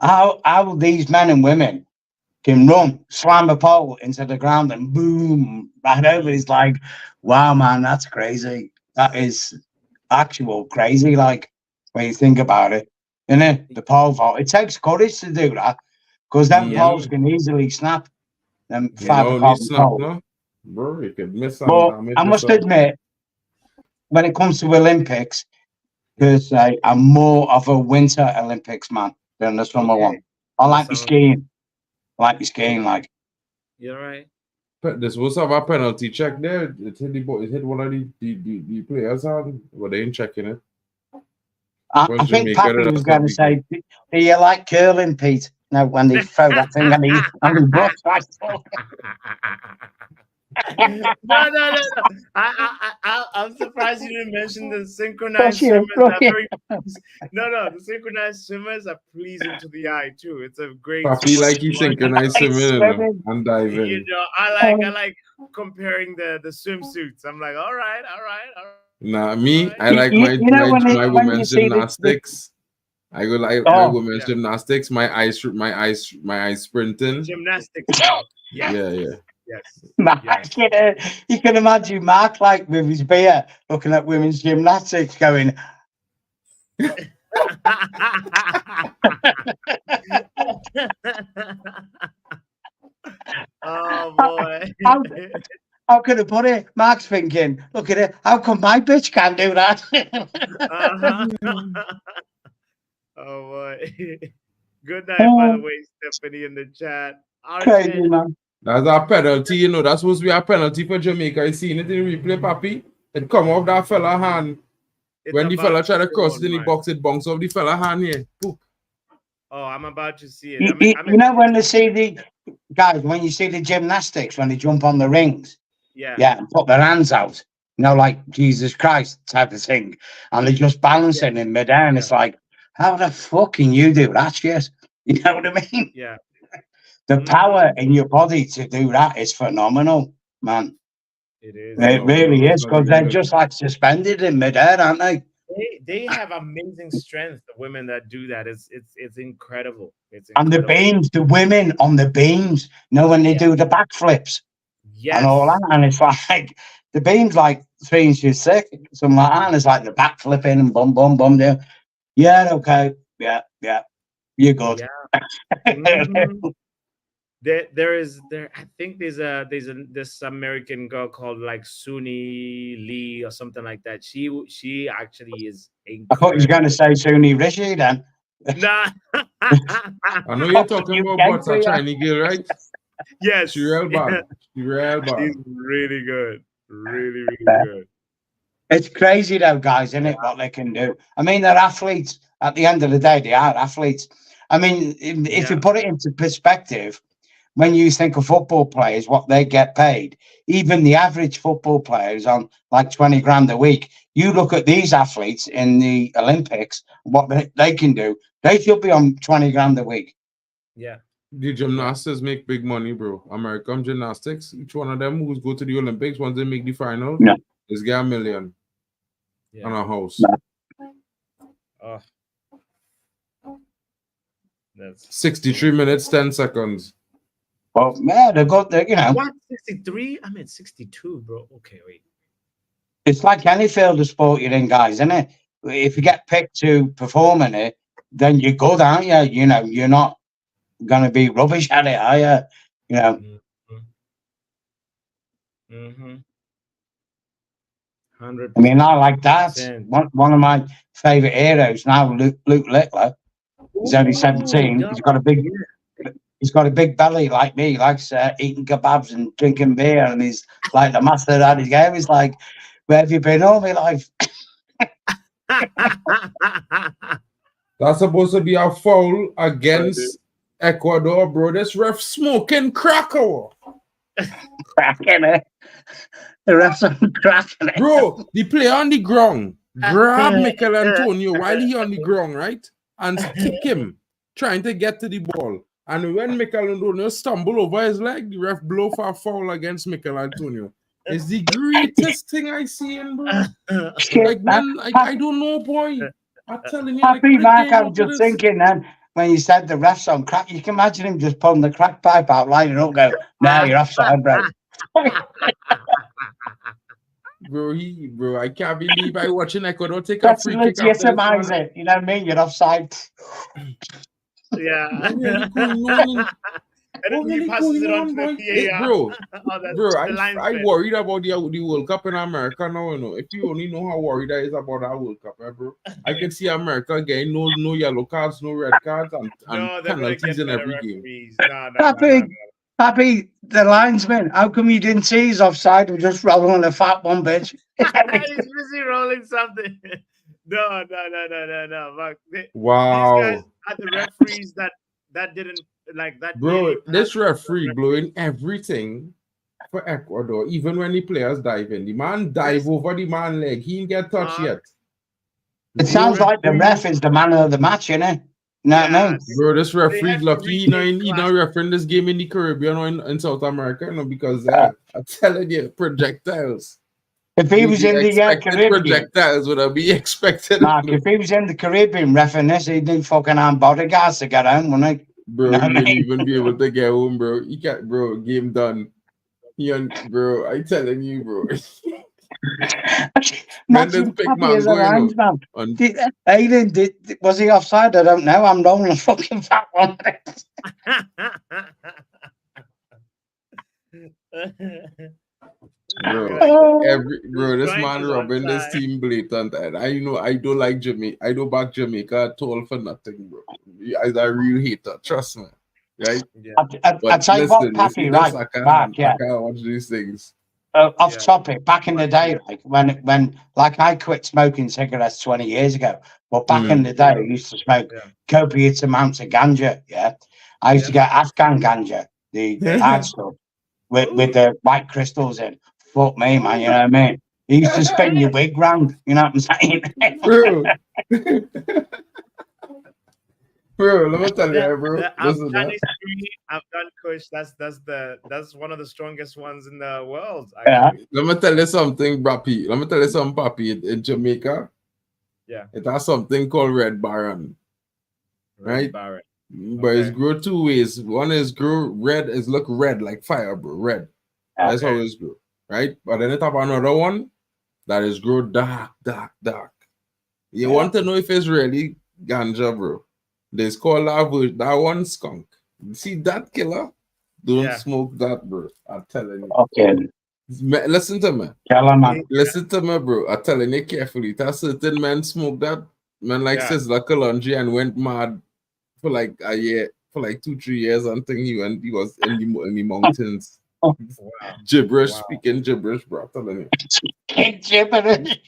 How these men and women can run, slam a pole into the ground and boom, right over. It's like, wow, man, that's crazy. That is actual crazy, like, when you think about it. And then the pole vault, it takes courage to do that because them poles can easily snap. Them no? Bro, you could miss out. But I must admit, when it comes to Olympics, because I'm more of a winter Olympics man than the summer one. I like the skiing. Like. You're right. But this was have a penalty check there. It hit one of the players on, but they ain't checking it. I think Pappy was going to say, do you like curling, Pete? No, when they throw that thing on the butt. No. I'm surprised you didn't mention the synchronized swimmers. The synchronized swimmers are pleasing to the eye too. It's a great. Papi like you synchronized swimming and diving. You know, I like comparing the swimsuits. I'm like, all right. Nah, me, I like my women's gymnastics. I go like Oh, my women's yeah. gymnastics, my ice sprinting. Gymnastics now. Yeah, yeah. Yes. Mark, Yes. you can imagine Mark like with his beer looking at women's gymnastics going, Oh boy. how, how can I put it? Mark's thinking, look at it, how come my bitch can't do that? Uh-huh. Oh boy. Good night, by the way, Stephanie in the chat. Crazy, Arson, man. That's our penalty, you know. That's supposed to be a penalty for Jamaica. I seen it in replay, Papi. It come off that fella hand. it's When the about fella to try to go cross on it in the mine. box, it bounce off the fella hand here. Poop. Oh, I'm about to see it. You know when they see the guys, when you see the gymnastics, when they jump on the rings, yeah. and put their hands out, you know, like Jesus Christ type of thing, and they're just balancing in midair, and it's like, how the fuck can you do that shit? You know what I mean? Yeah. The power in your body to do that is phenomenal, man. It is. It really is, because they're good. just like suspended in midair, aren't they? They have amazing strength. The women that do that, it's incredible. It's And the incredible. beams, the women on the beams, you know, when they do the backflips Yes. and all that, and it's like the beam's like 3 inches thick, something like that, and it's like the back flipping and bum bum bum down. Yeah, okay, yeah, you're good. Yeah. Mhm. I think there's this American girl called like Suni Lee or something like that. She actually is I thought you were going incredible. to say Suni Rishi then. Nah. I know you're talking about what's a Chinese girl, right? Yes. She real bad. She real bad. She's really good. Really, really Yeah. good. It's crazy though, guys, isn't it, what they can do? I mean, they're athletes. At the end of the day, they are athletes. I mean, if you put it into perspective, when you think of football players, what they get paid, even the average football player is on like 20 grand a week. You look at these athletes in the Olympics, what they can do, they should be on 20 grand a week. Yeah. The gymnastics make big money, bro. American gymnastics, each one of them who go to the Olympics, once they make the final, is get $1 million on a house. Oh. That's 63 minutes, 10 seconds. Well, yeah, they're good. You know, what, 63? I mean 62, bro. Okay, wait. it's like any field of sport you're in, guys, isn't it? If you get picked to perform in it, then you're good, aren't you? You know, you're not going to be rubbish at it, are you? You know. Mm-hmm. 100%. I mean, I like that. One of my favorite heroes now, Luke Littler. He's only 17. God. He's got a big belly like me. He likes eating kebabs and drinking beer, and he's like the master at his game. He's like, where have you been all my life? That's supposed to be a foul against Ecuador, bro. This ref smoking cracker. Cracking it. The ref's on cracking it. Bro, the player on the ground grab Mikel Antonio while he on the ground, right? And kick him, trying to get to the ball. And when Mikel Antonio stumble over his leg, the ref blow for a foul against Mikel Antonio. It's the greatest thing I see, bro. Like, man, I don't know, boy. I'm telling you. Happy Mark, I'm just thinking then, when you said the ref's on crack, you can imagine him just pulling the crack pipe out, lining up, go, now you're offside, bro. Bro, I can't believe I watching Ecuador take a free kick. Legitimize it, you know what I mean? You're offside. Yeah. What really going on? And then he passes it on to the PAR. Bro, I worried about the World Cup in America now, you know. If you only know how worried I is about that World Cup, bro. I can see America getting no yellow cards, no red cards, and penalties in every game. Happy, the linesman, how come you didn't see he's offside? We're just rolling a fat one, bitch. He's busy rolling something. No. Mark, wow. These guys are the referees that didn't like that. Bro, this referee blowing everything for Ecuador, even when the players dive in. The man dive over the man leg. He didn't get touched yet. It sounds like the ref is the man of the match, innit? No, no. Bro, this referee lucky he not refereeing this game in the Caribbean or in South America, you know, because I'm telling you, projectiles. If he was in the Caribbean, projectiles would be expected. Mark, if he was in the Caribbean reffing this, he'd need fucking armed bodyguards to get home, wouldn't he? Bro, You know he what I wouldn't mean? even be able to get home, bro. He can't, bro. Game done. Bro, I telling you, bro. Imagine Pappy as a linesman. Aiden, was he offside? I don't know. I'm rolling a fucking fat one. Bro, this man robbing this team blatant, and I know I don't like Jamaica. I don't back Jamaica at all for nothing, bro. I real hater, trust me, right? Yeah. I tell you what, Pappy, right? I can't watch these things. Off topic, back in the day, like when like I quit smoking cigarettes 20 years ago, but back in the day I used to smoke copious amounts of ganja. Yeah, I used to get Afghan ganja, the hard stuff with the white crystals in. Fuck me, man, you know what I mean? You used to spin your wig round, you know what I'm saying? Bro. Bro, let me tell you, bro. Afghan Kush, that's one of the strongest ones in the world. Actually. Yeah. Let me tell you something, Papi. Let me tell you something, Papi. In Jamaica, it has something called Red Baron. Right? Baron. But it's grow two ways. One is grow red, is look red like fire, bro. Red. That's how it's grow. Right? But then it have another one that is grow dark. You want to know if it's really ganja, bro? There's called that one skunk. You see that killer? Don't smoke that, bro. I'm telling you. Okay. Listen to me. Listen to me, bro. I'm telling you carefully. That certain man smoked that. Man like Sizzla Kalonji and went mad for like a year, for like 2-3 years. I think he was in the mountains. Gibberish, speaking gibberish, bro. I'm telling you. Gibberish.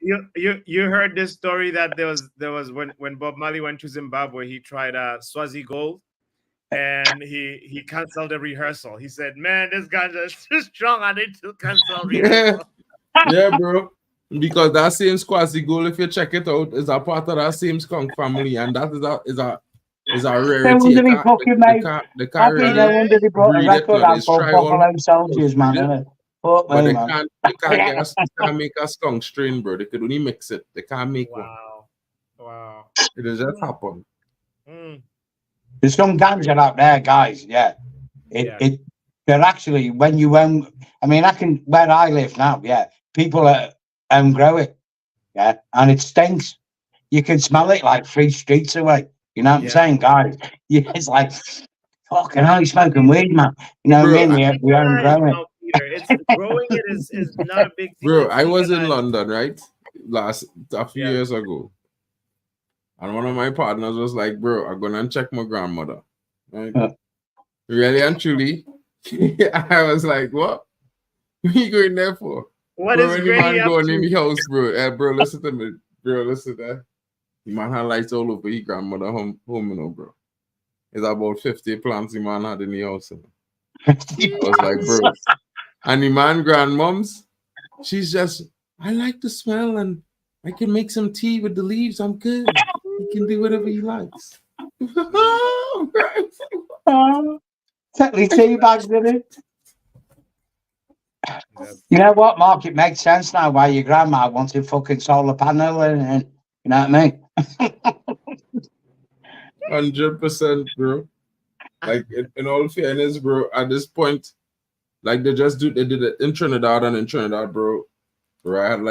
You heard this story that there was when Bob Marley went to Zimbabwe, he tried Swazi Gold, and he canceled the rehearsal. He said, "Man, this ganja is too strong. I need to cancel rehearsal." Yeah, bro. Because that same Swazi Gold, if you check it out, is a part of that same skunk family, and that is a rarity. The record out for Buffalo Soldiers, man. But they can't make a skunk strain, bro. They could only mix it. They can't make one. Wow. It just happened. There's some ganja out there, guys. Yeah. They're actually, when you own, I mean, where I live now, people grow it. Yeah. And it stinks. You can smell it like 3 streets away. You know what I'm saying, guys? It's like, fucking hell, you're smoking weed, man. You know what I mean? We own grow it. Growing it is not a big deal. Bro, I was in London, right? A few years ago. And one of my partners was like, bro, I'm gonna check my grandmother. Right? Really and truly, I was like, what? What are you going there for? What bro, is Granny man up going to? in the house, bro? Bro, listen to me. Bro, listen to that. The man had lights all over his grandmother home, you know, bro. It's about 50 plants the man had in the house. You know? I was like, bro. And the man grandmoms, she's just, I like the smell and I can make some tea with the leaves. I'm good. He can do whatever he likes. Take the tea bags in it. You know what, Mark? It makes sense now why your grandma wanted fucking solar panel and you know what I mean? 100%, bro. Like in all fairness, bro, at this point, like they did it in Trinidad and in Trinidad, bro. Where I have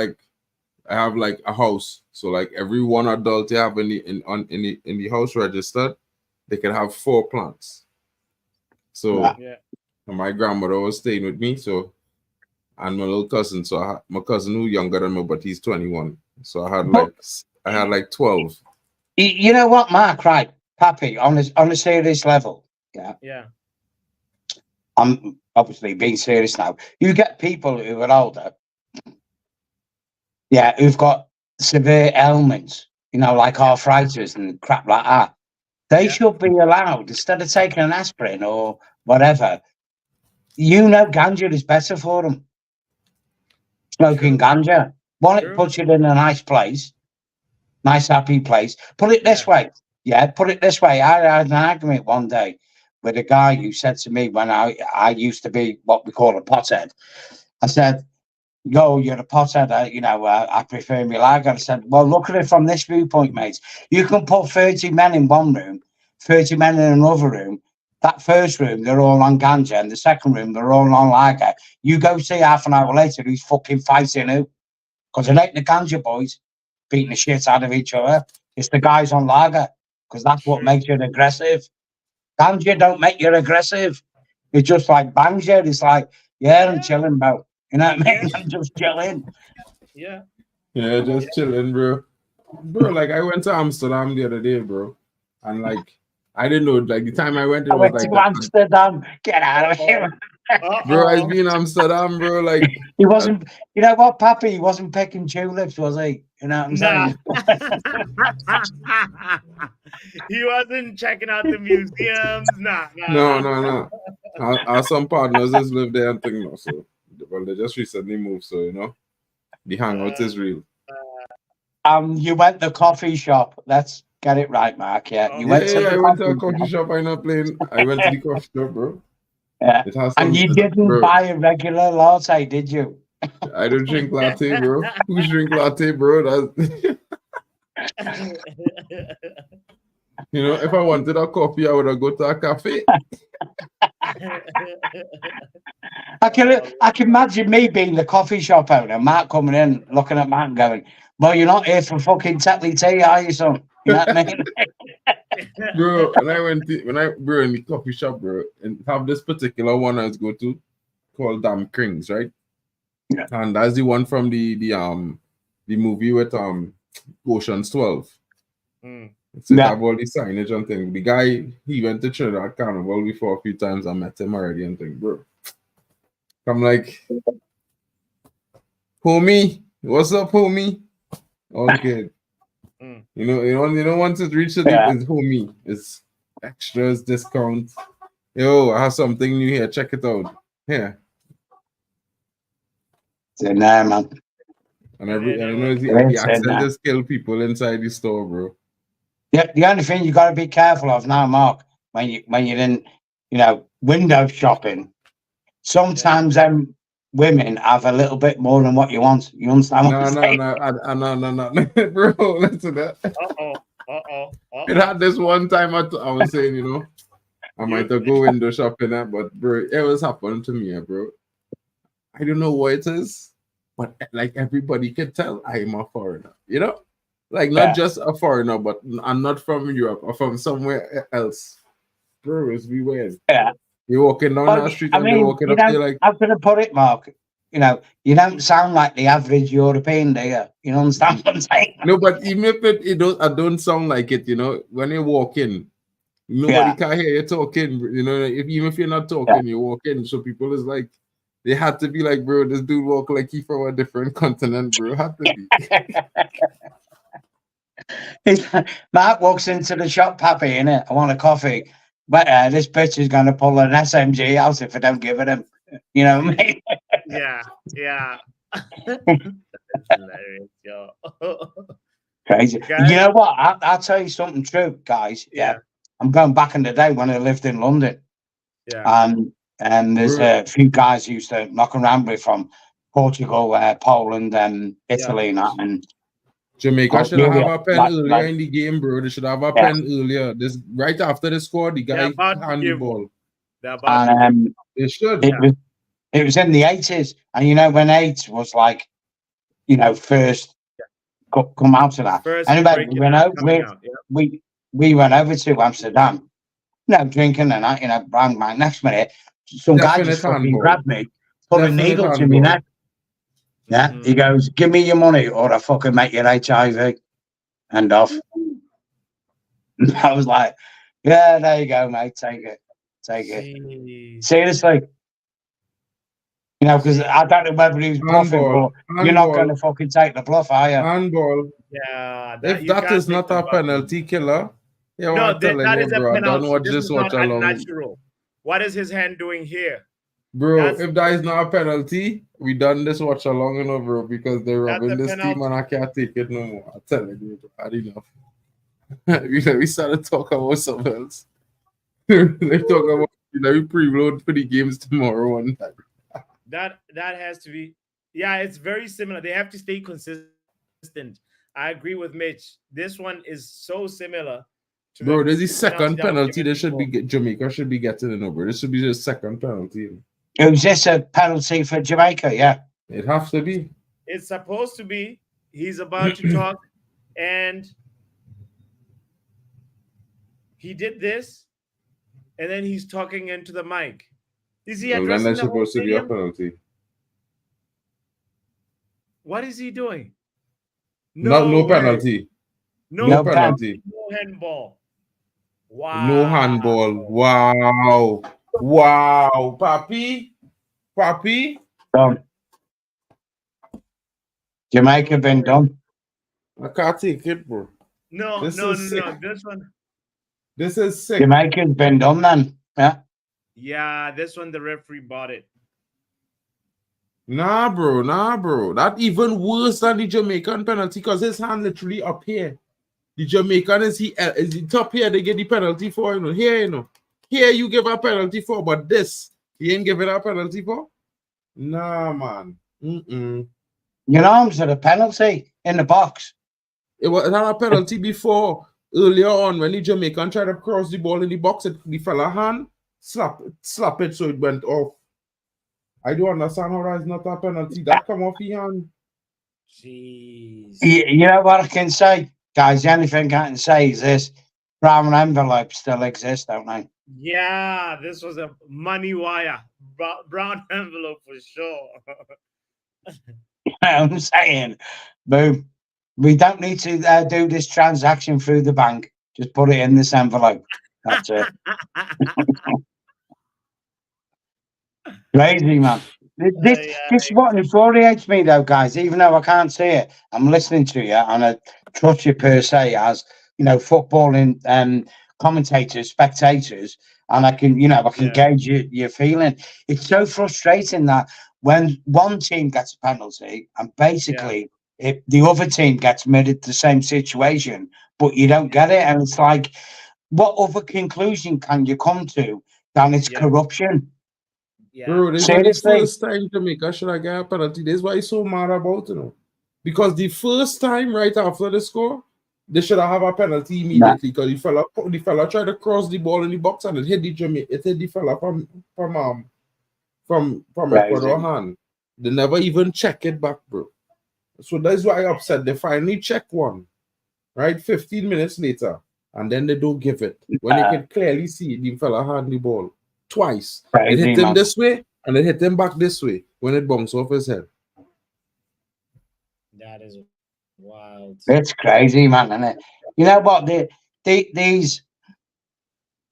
like a house. So like every one adult you have in the house registered, they can have 4 plants. So my grandmother was staying with me, so and my little cousin. So my cousin who's younger than me, but he's 21. So I had like 12. You know what, Mark? Right, Pappy, on a serious level. Yeah. I'm obviously being serious now. You get people who are older, who've got severe ailments, you know, like arthritis and crap like that. They should be allowed, instead of taking an aspirin or whatever, you know, ganja is better for them. Smoking ganja. One, it puts you in a nice place, nice, happy place. Put it this way. Put it this way. I had an argument one day with a guy who said to me when I used to be what we call a pothead. I said, yo, you're a pothead, you know, I prefer my lager. I said, well, look at it from this viewpoint, mate. You can put 30 men in one room, 30 men in another room. That first room, they're all on ganja, and the second room, they're all on lager. You go see half an hour later who's fucking fighting who. Because it ain't the ganja boys beating the shit out of each other. It's the guys on lager, because that's what makes you aggressive. Ganja don't make you aggressive. It just like bangs you. It's like, yeah, I'm chilling, bro. You know what I mean? I'm just chilling. Yeah. Yeah, just chilling, bro. Bro, like I went to Amsterdam the other day, bro, and like I didn't know, like the time I went, it I was went like to Amsterdam. Get out of here. bro, I've been in Amsterdam, bro. Like He wasn't, you know what, Pappy? He wasn't picking tulips, was he? You know what I'm Nah. saying? He wasn't checking out the museums. Nah. no. Our some partners just live there and thing now, so well they just recently moved, so you know the hangout is real. You went to the coffee shop. Let's get it right, Mark. Yeah, you went to the I went to a coffee shop. I'm not playing. I went to the coffee shop, bro. Yeah. It has And you didn't bro, buy a regular latte, did you? I don't drink latte, bro. Who's drink latte, bro? That's you know, if I wanted a coffee, I would have go to a cafe. I can imagine me being the coffee shop owner, Mark coming in, looking at Mark and going, well, you're not here for fucking Tetley tea, are you, son? You know what I mean? Bro, when I bro in the coffee shop, bro, and have this particular one I was go to called Krings, right? Yeah. And that's the one from the movie with Ocean's 12. So it have all the signage and thing. The guy, he went to Trinidad Carnival before a few times. I met him already and thing, bro. I'm like, homie, what's up, homie? All good. You know, once it reaches it's homie, it's extras, discounts. Yo, I have something new here. Check it out. Here. Nah, man. And I know the accent just kill people inside the store, bro. Yeah, the only thing you got to be careful of now, Mark, when you're in, you know, window shopping, sometimes women have a little bit more than what you want. You understand what I'm saying? No, bro. Listen to that. It had this one time I was saying, you know, I might have go window shopping, but bro, it was happening to me, bro. I don't know what it is, but like everybody can tell I'm a foreigner, you know? Like not just a foreigner, but I'm not from Europe or from somewhere else. Bro, it's be weird. Yeah. You're walking down the street and they're walking up there like, I'm gonna put it, Mark. You know, you don't sound like the average European, do you? You understand what I'm saying? No, but even if I don't sound like it, you know, when you walk in, nobody can hear you talking, you know, even if you're not talking, you walk in. So people is like, they had to be like, bro, this dude walk like he from a different continent, bro. Had to be. Mark walks into the shop, Pappy, innit? I want a coffee. But this bitch is going to pull an SMG out if I don't give it him. You know what I mean? Yeah. That's hilarious, yo. Crazy. Guys? You know what? I'll tell you something true, guys. Yeah. I'm going back in the day when I lived in London. Yeah. And there's a few guys who used to knock around with from Portugal, Poland, Italy, and Jamaica should have a pen earlier in the game, bro. They should have a pen earlier. This right after the score, the guy hand the ball. They should. It was in the 80s, and you know when AIDS was like, you know, first come out of that. Anyway, we went over to Amsterdam, you know, drinking and that, you know, bang bang. Next minute, some guy just fucking grabbed me, put a needle to me neck. Yeah, he goes, give me your money or I fucking make your HIV. And off. And I was like, yeah, there you go, mate. Take it. Jeez. Seriously. You know, because I don't know whether he was bluffing, but you're not going to fucking take the bluff, are you? Handball. Yeah. If that is not a penalty killer, no, that is a penalty. Don't watch this watch along. Natural. What is his hand doing here? Bro, if that is not a penalty, we done this watch along and over because they're robbing this team and I can't take it no more. I'm telling you, I had enough. We started talking about something else. They talk about we preload for the games tomorrow one time. That has to be Yeah, it's very similar. They have to stay consistent. I agree with Mitch. This one is so similar to Bro, this is the penalty second that was penalty given that should before. be Jamaica should be getting in over. This should be the second penalty. Was this a penalty for Jamaica? Yeah. It has to be. It's supposed to be. He's about to talk, and he did this, and then he's talking into the mic. Is he Well, then addressing that's the whole supposed to be a stadium? penalty. What is he doing? No way. penalty. No, No penalty. penalty. No handball. Wow. No handball. Wow. Wow. Papi. Done. Jamaica been done. I can't take it, bro. No. This This is sick. This one. This is sick. Jamaica's been done then. Yeah. Yeah, this one the referee bought it. Nah, bro. That even worse than the Jamaican penalty because his hand literally up here. The Jamaican is the top here. They get the penalty for, Here, Here you give a penalty for, but this, he ain't giving a penalty for? Nah, man. Your arms are a penalty in the box. It was not a penalty before. Earlier on, when the Jamaican tried to cross the ball in the box, the fella hand slap it so it went off. I don't understand how that is not a penalty. That come off the hand. Jeez. You know what I can say, guys? The only thing I can say is this: brown envelopes still exist, don't they? Yeah, this was a money wire. Brown envelope for sure. I'm saying, boom. We don't need to do this transaction through the bank. Just put it in this envelope. That's it. Crazy, man. This is what infuriates me, though, guys. Even though I can't see it, I'm listening to you, and I trust you per se as footballing commentators, spectators, and I can gauge your feeling. It's so frustrating that when one team gets a penalty and basically if the other team gets committed to the same situation, but you don't get it, and it's like, what other conclusion can you come to than it's corruption? Yeah. Bro, this is the first time Jamaica should have got a penalty. This is why he's so mad about it, Because the first time, right after the score, they should have a penalty immediately because the fella tried to cross the ball in the box and it hit the fella from Equador hand. They never even check it back, bro. So that's why I'm upset. They finally check one, right? 15 minutes later, and then they don't give it. When they can clearly see the fella hand the ball twice. It hit him this way, and it hit him back this way when it bounced off his head. That is wild. It's crazy, man, isn't it? You know what? These.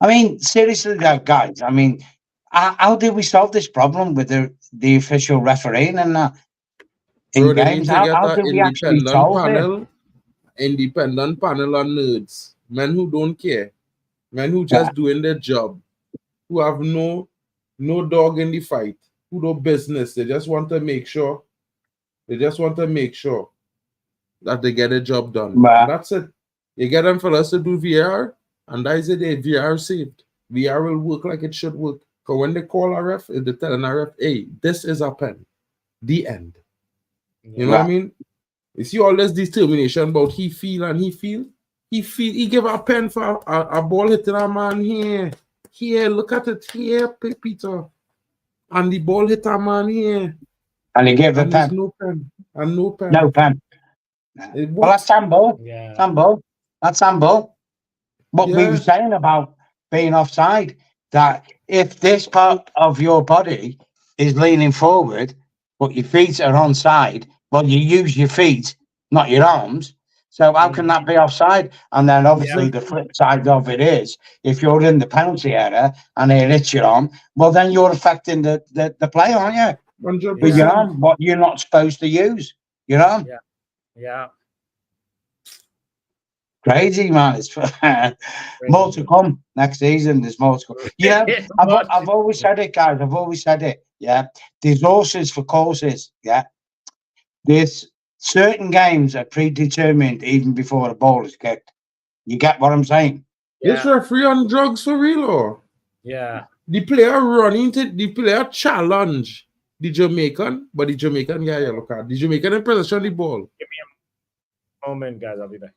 I mean, seriously, though, guys. I mean, how did we solve this problem with the official refereeing and that? Bro, they need to get an independent panel on nerds, men who don't care, men who just doing their job, who have no dog in the fight, who do business. They just want to make sure. That they get a job done. And that's it. You get them for us to do VR, and that is it. VR saved. VR will work like it should work. Because when they call a ref, they're telling a ref, hey, this is a pen. The end. You know what I mean? You see all this determination about he feel. He give a pen for a ball hitting a man here. Here, look at it here, Peter. And the ball hit a man here. And he gave a pen. No pen. And no pen. No pen. Well, that's handball. Yeah. Handball. That's handball. What we were saying about being offside, that if this part of your body is leaning forward, but your feet are on side, well, you use your feet, not your arms. So how can that be offside? And then obviously the flip side of it is, if you're in the penalty area and it hits your arm, well, then you're affecting the play, aren't you? 100%. With your arm, what you're not supposed to use. Your arm. Yeah. Crazy, man. It's more to come next season. There's more to come. Yeah, I've always said it, guys. I've always said it. Yeah, there's horses for courses. Yeah, there's certain games are predetermined even before the ball is kicked. You get what I'm saying? This referee on drugs for real, or? Yeah. The player running to the player challenge the Jamaican, but the Jamaican got a yellow card. The Jamaican in possession the ball. Give me a moment, guys. I'll be back.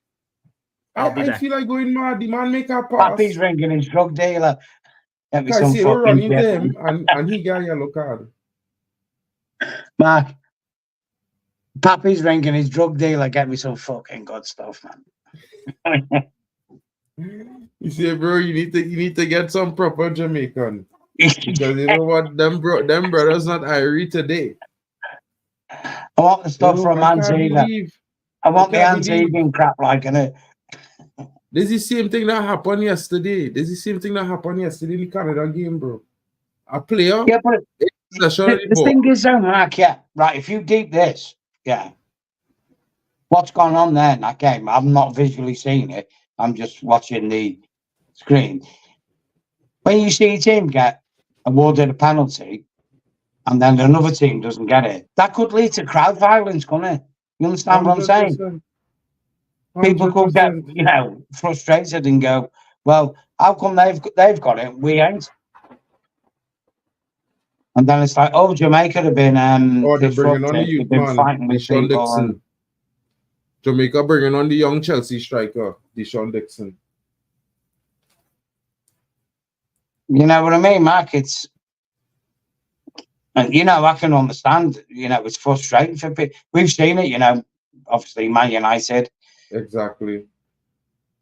I feel like going mad. The man make a pass. Pappy's ringing his drug dealer. Get me some Caicedo run fucking into shit. him and he got a yellow card. Mark, Pappy's ringing his drug dealer. Get me some fucking good stuff, man. You see, bro, you need to get some proper Jamaican. Because you know what, them brothers not Irie today. I want the stuff from Antigua. I want the Antiguan crap like in it. This is the same thing that happened yesterday. This is the same thing that happened yesterday in the Canada game, bro. A player. Yeah, but the thing is, though, Mark, yeah, right. If you deep this, yeah, what's going on there in that game? I've not visually seen it. I'm just watching the screen. When you see a team get awarded a penalty and then another team doesn't get it, that could lead to crowd violence, couldn't it? You understand what I'm saying? 100%. People could get, frustrated and go, well, how come they've got it, we ain't? And then it's like, oh, Jamaica have been they're bringing on the youth man, fighting with Deshaun people. Dixon. Jamaica bringing on the young Chelsea striker, Deshaun Dixon. You know what I mean, Mark? It's, and I can understand, it's frustrating for people. We've seen it, obviously, Man United. Exactly.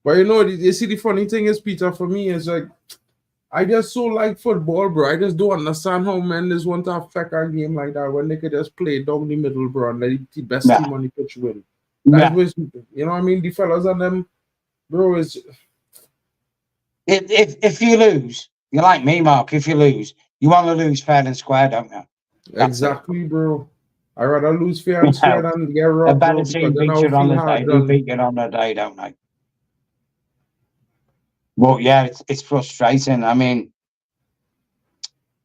But you see, the funny thing is, Peter, for me, is like, I just so like football, bro. I just don't understand how men just want to affect a game like that when they could just play down the middle, bro, and let the best team on the pitch win. That was, you know what I mean? The fellas and them, bro, is... If you lose, you're like me, Mark, if you lose, you want to lose fair and square, don't you? Exactly, bro. I'd rather lose fair and square than get robbed. A better team beats you on the day, they beat you on the day, don't they? But yeah, it's frustrating. I mean,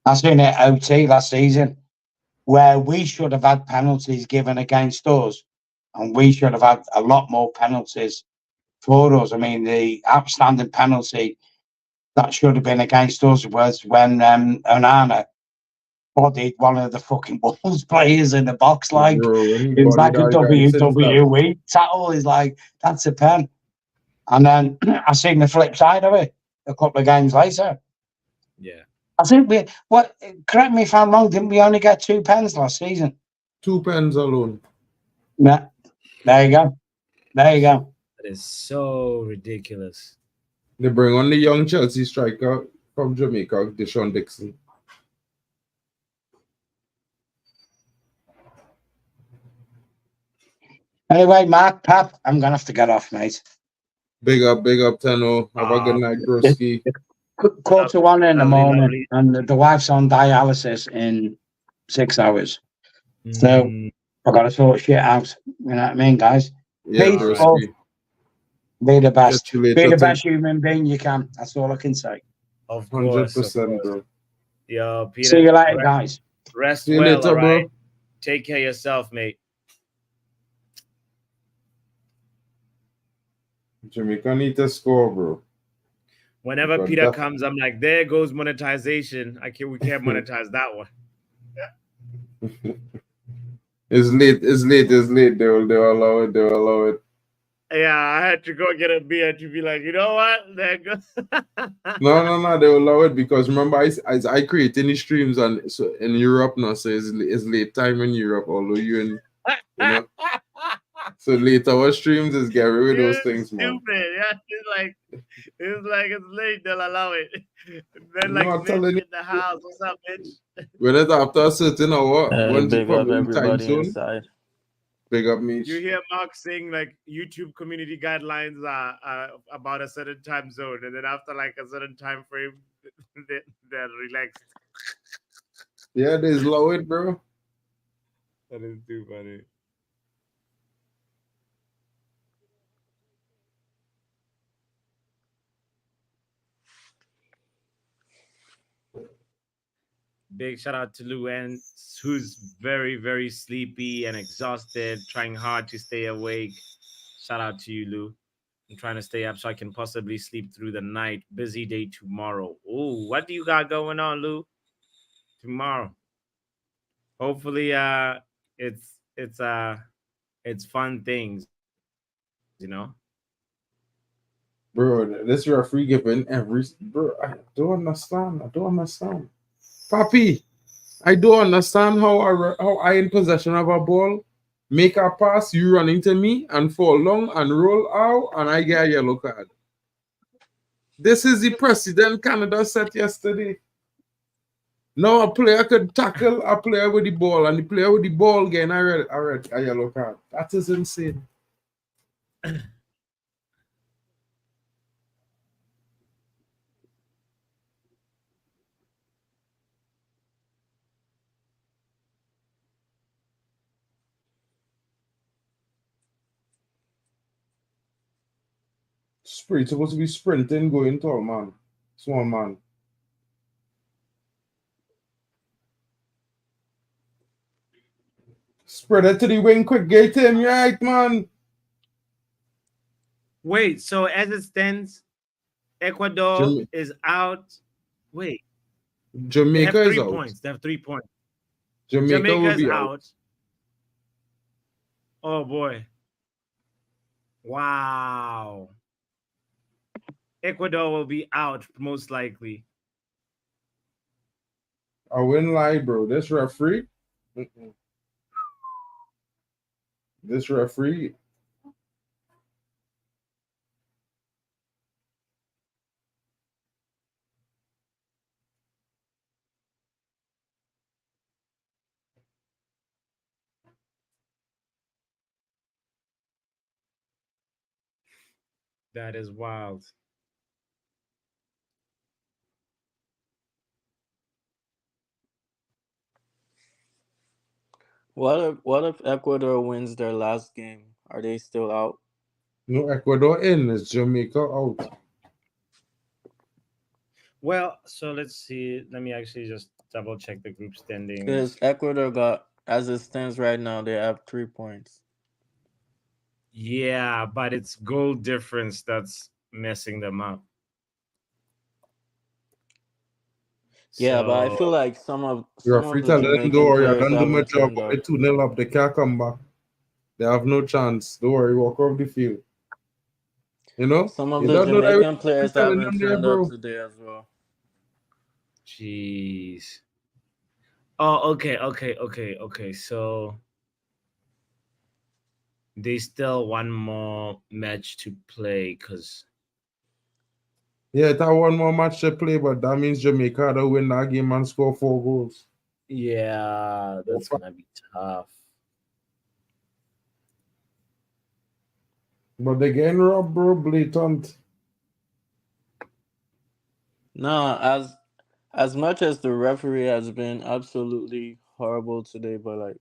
I seen it at OT last season where we should have had penalties given against us, and we should have had a lot more penalties for us. I mean, the outstanding penalty that should have been against us was when Onana bodied one of the fucking Wolves players in the box. Like, it was like a WWE tackle. He's like, that's a pen. And then I seen the flip side of it a couple of games later. Yeah. I think correct me if I'm wrong, didn't we only get 2 pens last season? 2 pens alone. Yeah. There you go. There you go. That is so ridiculous. They bring on the young Chelsea striker from Jamaica, Deshaun Dixon. Anyway, Mark, Pap, I'm going to have to get off, mate. Big up, Tenno. Have a good night, broski. 1:45 in the morning, and the wife's on dialysis in 6 hours. So I got to sort shit out. You know what I mean, guys? Yeah, Peace. Be the best. Be the best human being you can. That's all I can say. Of course. 100%, bro. Yo, Peter. See you later, guys. Rest See you well, later, all right? bro. Take care of yourself, mate. Jamaica need to score, bro. Whenever Peter comes, I'm like, there goes monetization. We can't monetize that one. It's late. They'll allow it. Yeah, I had to go get a beer to be like, you know what? There goes. No, they will allow it because remember, I create any streams and so in Europe now, so it's late time in Europe, although so late hour streams is get rid of those things, man. Stupid. Yeah, it's like it's late, they'll allow it. Then like I'm telling you, in the house, what's up, bitch? When it's after a certain hour, once you Big come up in everybody time zone, inside. big up me. You hear Mark saying like YouTube community guidelines are about a certain time zone, and then after like a certain time frame, they're relaxed. Yeah, they slow it, bro. That is too funny. Big shout out to Luann, who's very, very sleepy and exhausted, trying hard to stay awake. Shout out to you, Lou. I'm trying to stay up so I can possibly sleep through the night. Busy day tomorrow. Oh, what do you got going on, Lou? Tomorrow. hopefully, it's fun things, Bro, this referee giving every bro. I don't understand. Papi, I don't understand how I in possession of a ball, make a pass, you running to me and fall long and roll out, and I get a yellow card. This is the precedent Canada set yesterday. Now a player could tackle a player with the ball, and the player with the ball getting a yellow card. That is insane. Sprint supposed to be sprinting, going tall, man. Small man. Spread it to the wing quick, get him, right, man. Wait, so as it stands, Ecuador is out. Wait, Jamaica they have is 3 out. points. They have 3 points. Jamaica will Jamaica's be out. Oh boy. Wow. Ecuador will be out most likely. I wouldn't lie, bro. This referee. This referee. That is wild. What if Ecuador wins their last game? Are they still out? No, Ecuador in. It's Jamaica out. Well, so let's see. Let me actually just double check the group standings. Because Ecuador got, as it stands right now, they have 3 points. Yeah, but it's goal difference that's messing them up. Yeah, but I feel like some of Referee the telling them, Jamaican don't worry, I players done do my haven't job. turned up. We're 2-0 up. They can't come back. They have no chance. Don't worry, walk off the field. You know? Some of You the don't know that Jamaican players telling haven't them there, turned up bro. today as well. Jeez. Oh, okay. So they still one more match to play because Yeah, it have one more match to play, but that means Jamaica to win that game and score 4 goals. yeah, that's gonna be tough. But they getting robbed, bro, blatant. No, as much as the referee has been absolutely horrible today, but like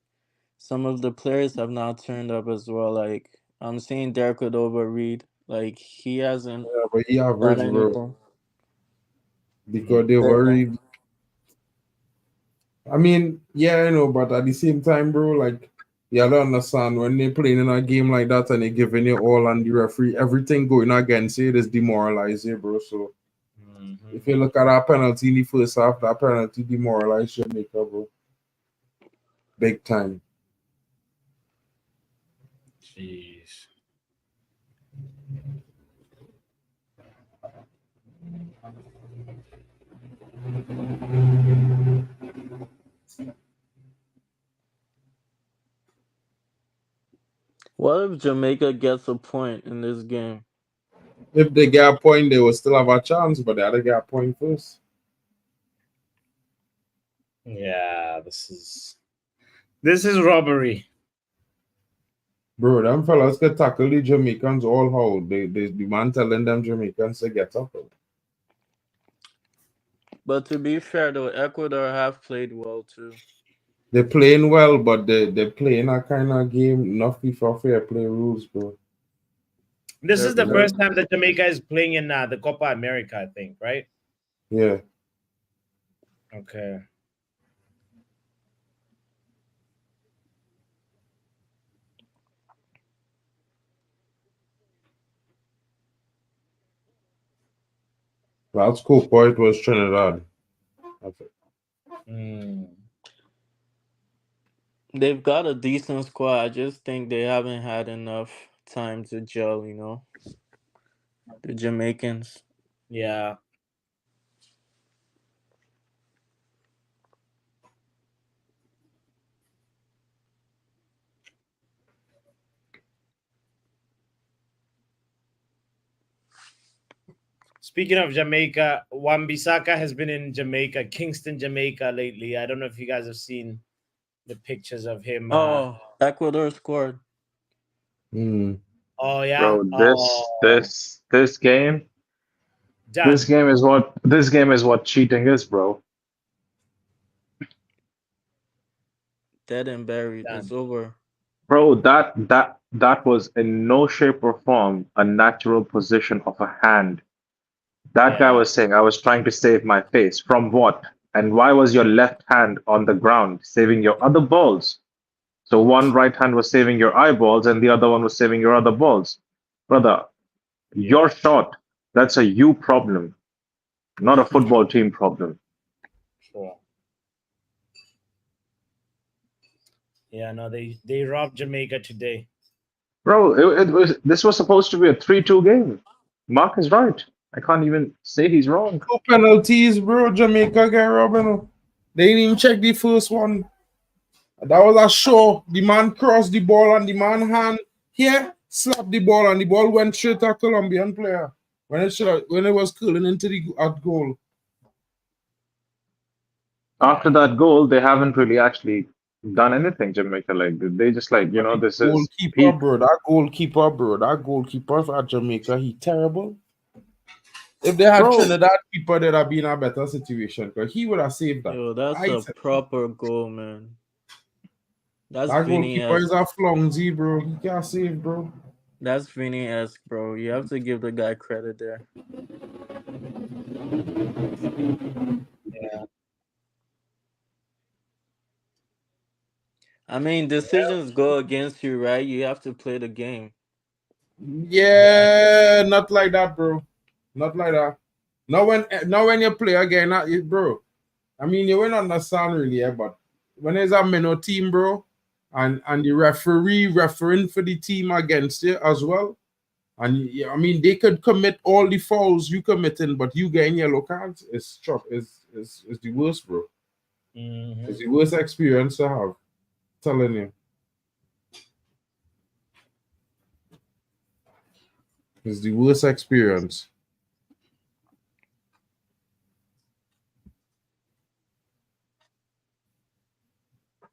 some of the players have not turned up as well. Like I'm seeing Derek over Reed, like he hasn't Yeah, but he done average, bro. anything. Because they worried. I mean, yeah, I know, but at the same time, bro, like, you don't understand when they're playing in a game like that and they're giving you all and the referee, everything going against you, it is demoralized you, bro. So if you look at that penalty in the first half, that penalty demoralized Jamaica, bro. Big time. Jeez. What if Jamaica gets a point in this game? If they get a point, they will still have a chance, but they had to get a point first. Yeah, this is robbery. Bro, them fellas could tackle the Jamaicans all how. The man telling them Jamaicans to get up. But to be fair though, Ecuador have played well too. They're playing well, but they're playing a kind of game, not FIFA fair play rules, bro. This is the first time that Jamaica is playing in the Copa America, I think, right? Yeah. Okay. That's cool. Point was Trinidad. Mm. They've got a decent squad. I just think they haven't had enough time to gel. The Jamaicans. Yeah. Speaking of Jamaica, Wan-Bissaka has been in Jamaica, Kingston, Jamaica lately. I don't know if you guys have seen the pictures of him. Oh, Ecuador scored. Oh yeah. Bro, this game Done. this game is what cheating is, bro. Dead and buried. Done. It's over. Bro, that was in no shape or form a natural position of a hand. That guy Yeah. was saying, I was trying to save my face. From what? And why was your left hand on the ground saving your other balls? So one right hand was saving your eyeballs and the other one was saving your other balls. Brother, your shot, that's a you problem, not a football team problem. Sure. Yeah, no, they robbed Jamaica today. Bro, this was supposed to be a 3-2 game. Mark is right. I can't even say he's wrong. 2 penalties, bro. Jamaica get robbed. They didn't even check the first one. That was a show. The man crossed the ball and the man hand here slapped the ball and the ball went straight to a Colombian player when it was curling into the goal. After that goal, they haven't really actually done anything, Jamaica. Like they just this is goalkeeper, bro. That goalkeeper for Jamaica, he terrible. If they had Trinidad keeper, they'd have been in a better situation because he would have saved that. Yo, that's a proper goal, man. That's that goalkeeper is a flumsy, bro. He can't save, bro. That's Vinny-esque, bro. You have to give the guy credit there. Yeah. I mean, decisions go against you, right? You have to play the game. Yeah, not like that, bro. Not like that. Not when you play again, bro. I mean, you won't understand really, yeah, but when there's a minnow team, bro, and the referee referring for the team against you as well, and I mean, they could commit all the fouls you committing, but you getting yellow cards is the worst, bro. Mm-hmm. It's the worst experience to have. Telling you. It's the worst experience.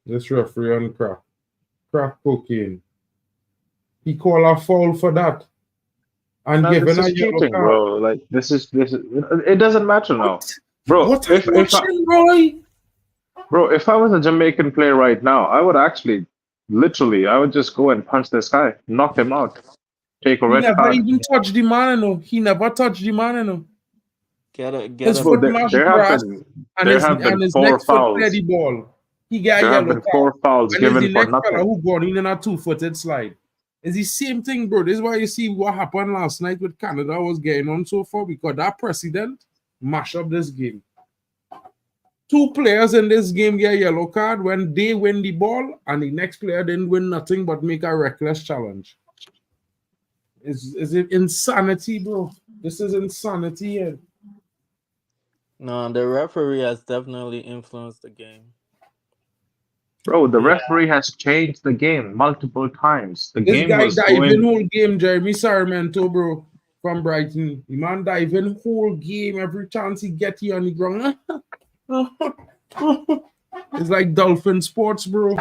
This referee on crack cocaine. He called a foul for that. And no, given this is a yellow cheating, card. bro. Like this is it doesn't matter now. Bro, What are you watching, Roy? Bro, if I was a Jamaican player right now, I would actually literally I would just go and punch this guy, knock him out, take a He red never card. even touched the man, no. He never touched the man, no. His foot mashed the grass, and his next foot cleared the ball. He got a yellow card. 4 fouls And given it's the for next nothing. fella who gone in a 2-footed slide. It's the same thing, bro. This is why you see what happened last night with Canada was getting on so far because that president mashed up this game. 2 players in this game get a yellow card when they win the ball, and the next player didn't win nothing but make a reckless challenge. Is it insanity, bro? This is insanity here. No, the referee has definitely influenced the game. Bro, the referee has changed the game multiple times. The This game guy was diving whole game, Jeremy Sarmiento, bro, from Brighton. The man diving whole game. Every chance he get here on the ground. It's like dolphin sports, bro.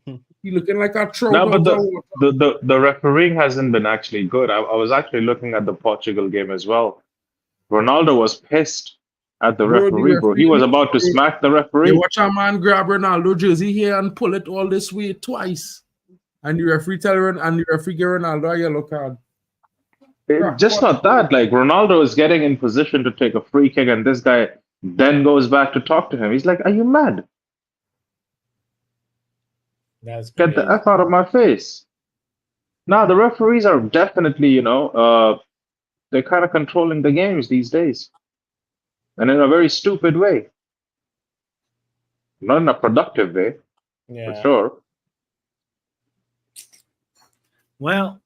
He looking like a trout. No, but the refereeing hasn't been actually good. I was actually looking at the Portugal game as well. Ronaldo was pissed at the referee, bro. He was about to smack the referee. You watch a man grab Ronaldo jersey here and pull it all this way twice. And the referee give Ronaldo a yellow card. Just not that. Like Ronaldo is getting in position to take a free kick, and this guy then goes back to talk to him. He's like, "Are you mad? Get the F out of my face." Now the referees are definitely, they're kind of controlling the games these days. And in a very stupid way. Not in a productive way. for sure. Well,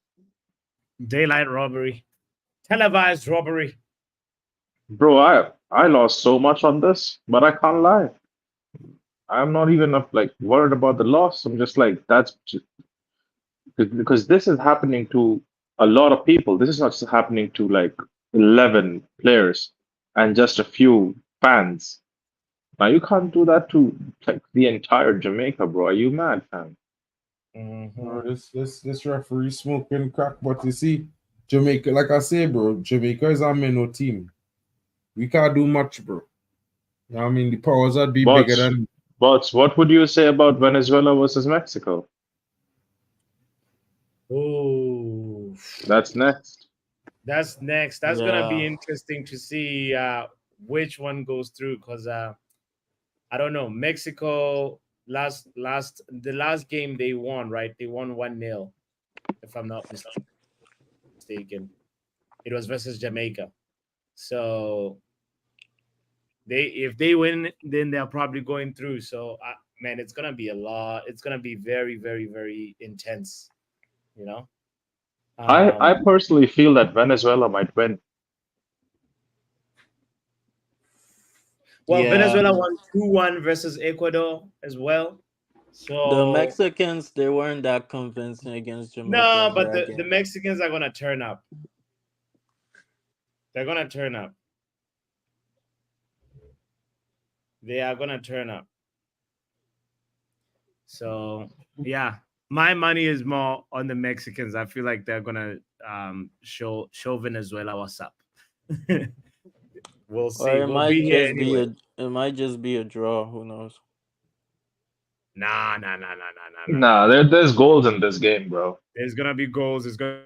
daylight robbery, televised robbery. Bro, I lost so much on this, but I can't lie. I'm not even like worried about the loss. I'm just like because this is happening to a lot of people. This is not just happening to like 11 players and just a few fans. Now you can't do that to like the entire Jamaica, bro. Are you mad, fam? Bro, this referee smoking crack, but you see, Jamaica, like I say, bro, Jamaica is a minnow team. We can't do much, bro. You know what I mean, the powers that be bigger than. But what would you say about Venezuela versus Mexico? Oh, That's next. that's next. That's gonna be Yeah. interesting to see which one goes through because I don't know. Mexico the last game they won, right? They won 1-0, if I'm not mistaken. It was versus Jamaica. So if they win, then they're probably going through. So man, it's gonna be a lot. It's gonna be very, very, very intense. You know. I personally feel that Venezuela might win. Well, Yeah. Venezuela won 2-1 versus Ecuador as well. So The Mexicans, they weren't that convincing against Jamaica no, in but that the game. Mexicans are gonna turn up. They're gonna turn up. They are gonna turn up. So yeah, my money is more on the Mexicans. I feel like they're gonna show Venezuela what's up. We'll see. Or it We'll might be here just anyway. it might just be a draw. Who knows? Nah. Nah, there's goals in this game, bro. There's gonna be goals. There's gonna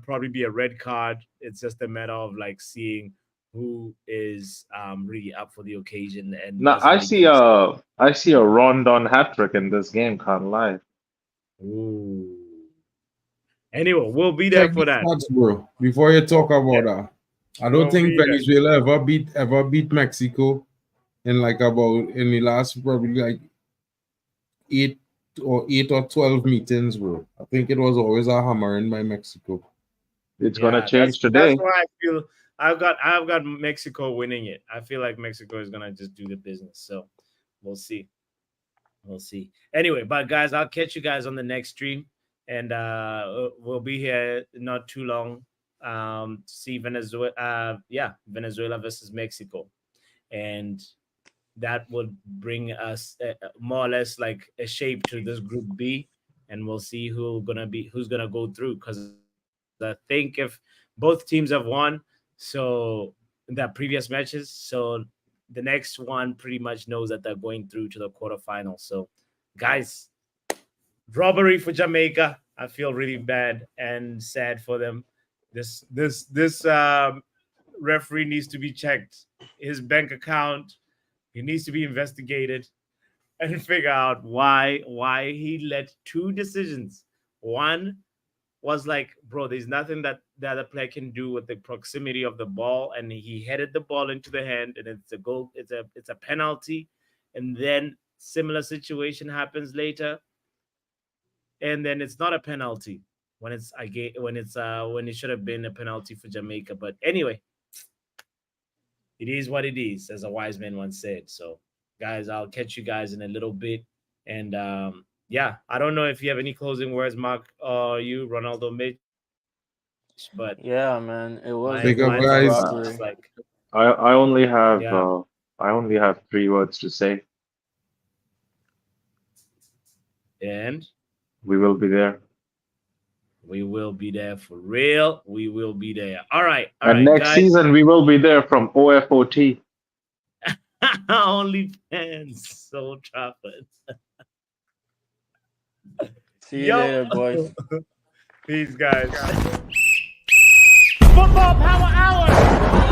probably be a red card. It's just a matter of like seeing who is really up for the occasion and Now doesn't make the I see a Rondon hat trick in this game, can't lie. Ooh. Anyway, we'll be there Check for the that. stats, bro. Before you talk about that, I don't We'll think be there. Venezuela ever beat Mexico in the last probably like 8 or 12 meetings, bro. I think it was always a hammering by Mexico. It's Yeah, gonna change that's today. why I feel I've got Mexico winning it. I feel like Mexico is gonna just do the business. So we'll see. We'll see. Anyway, but guys, I'll catch you guys on the next stream, and we'll be here not too long. To see Venezuela. Venezuela versus Mexico, and that would bring us more or less like a shape to this Group B, and we'll see who's gonna go through. Because I think if both teams have won, so in their previous matches, so the next one pretty much knows that they're going through to the quarterfinals. So, guys, robbery for Jamaica. I feel really bad and sad for them. This referee needs to be checked. His bank account, he needs to be investigated and figure out why he let two decisions. One was like, bro, there's nothing that the other player can do with the proximity of the ball, and he headed the ball into the hand, and it's a goal. It's a penalty, and then similar situation happens later, and then it's not a penalty when it should have been a penalty for Jamaica. But anyway, it is what it is, as a wise man once said. So, guys, I'll catch you guys in a little bit, and yeah, I don't know if you have any closing words, Mark, or you, Ronaldo, Mitch, but Yeah, man, it was Big up, it was a guys. robbery. like, I only have yeah. I only have 3 words to say. And We will be there. we will be there for real. We will be there. All right, And next guys. season we will be there from OFOT. Only fans, Soul Trafford. See you later, boys. Peace, guys. Football Power Hour.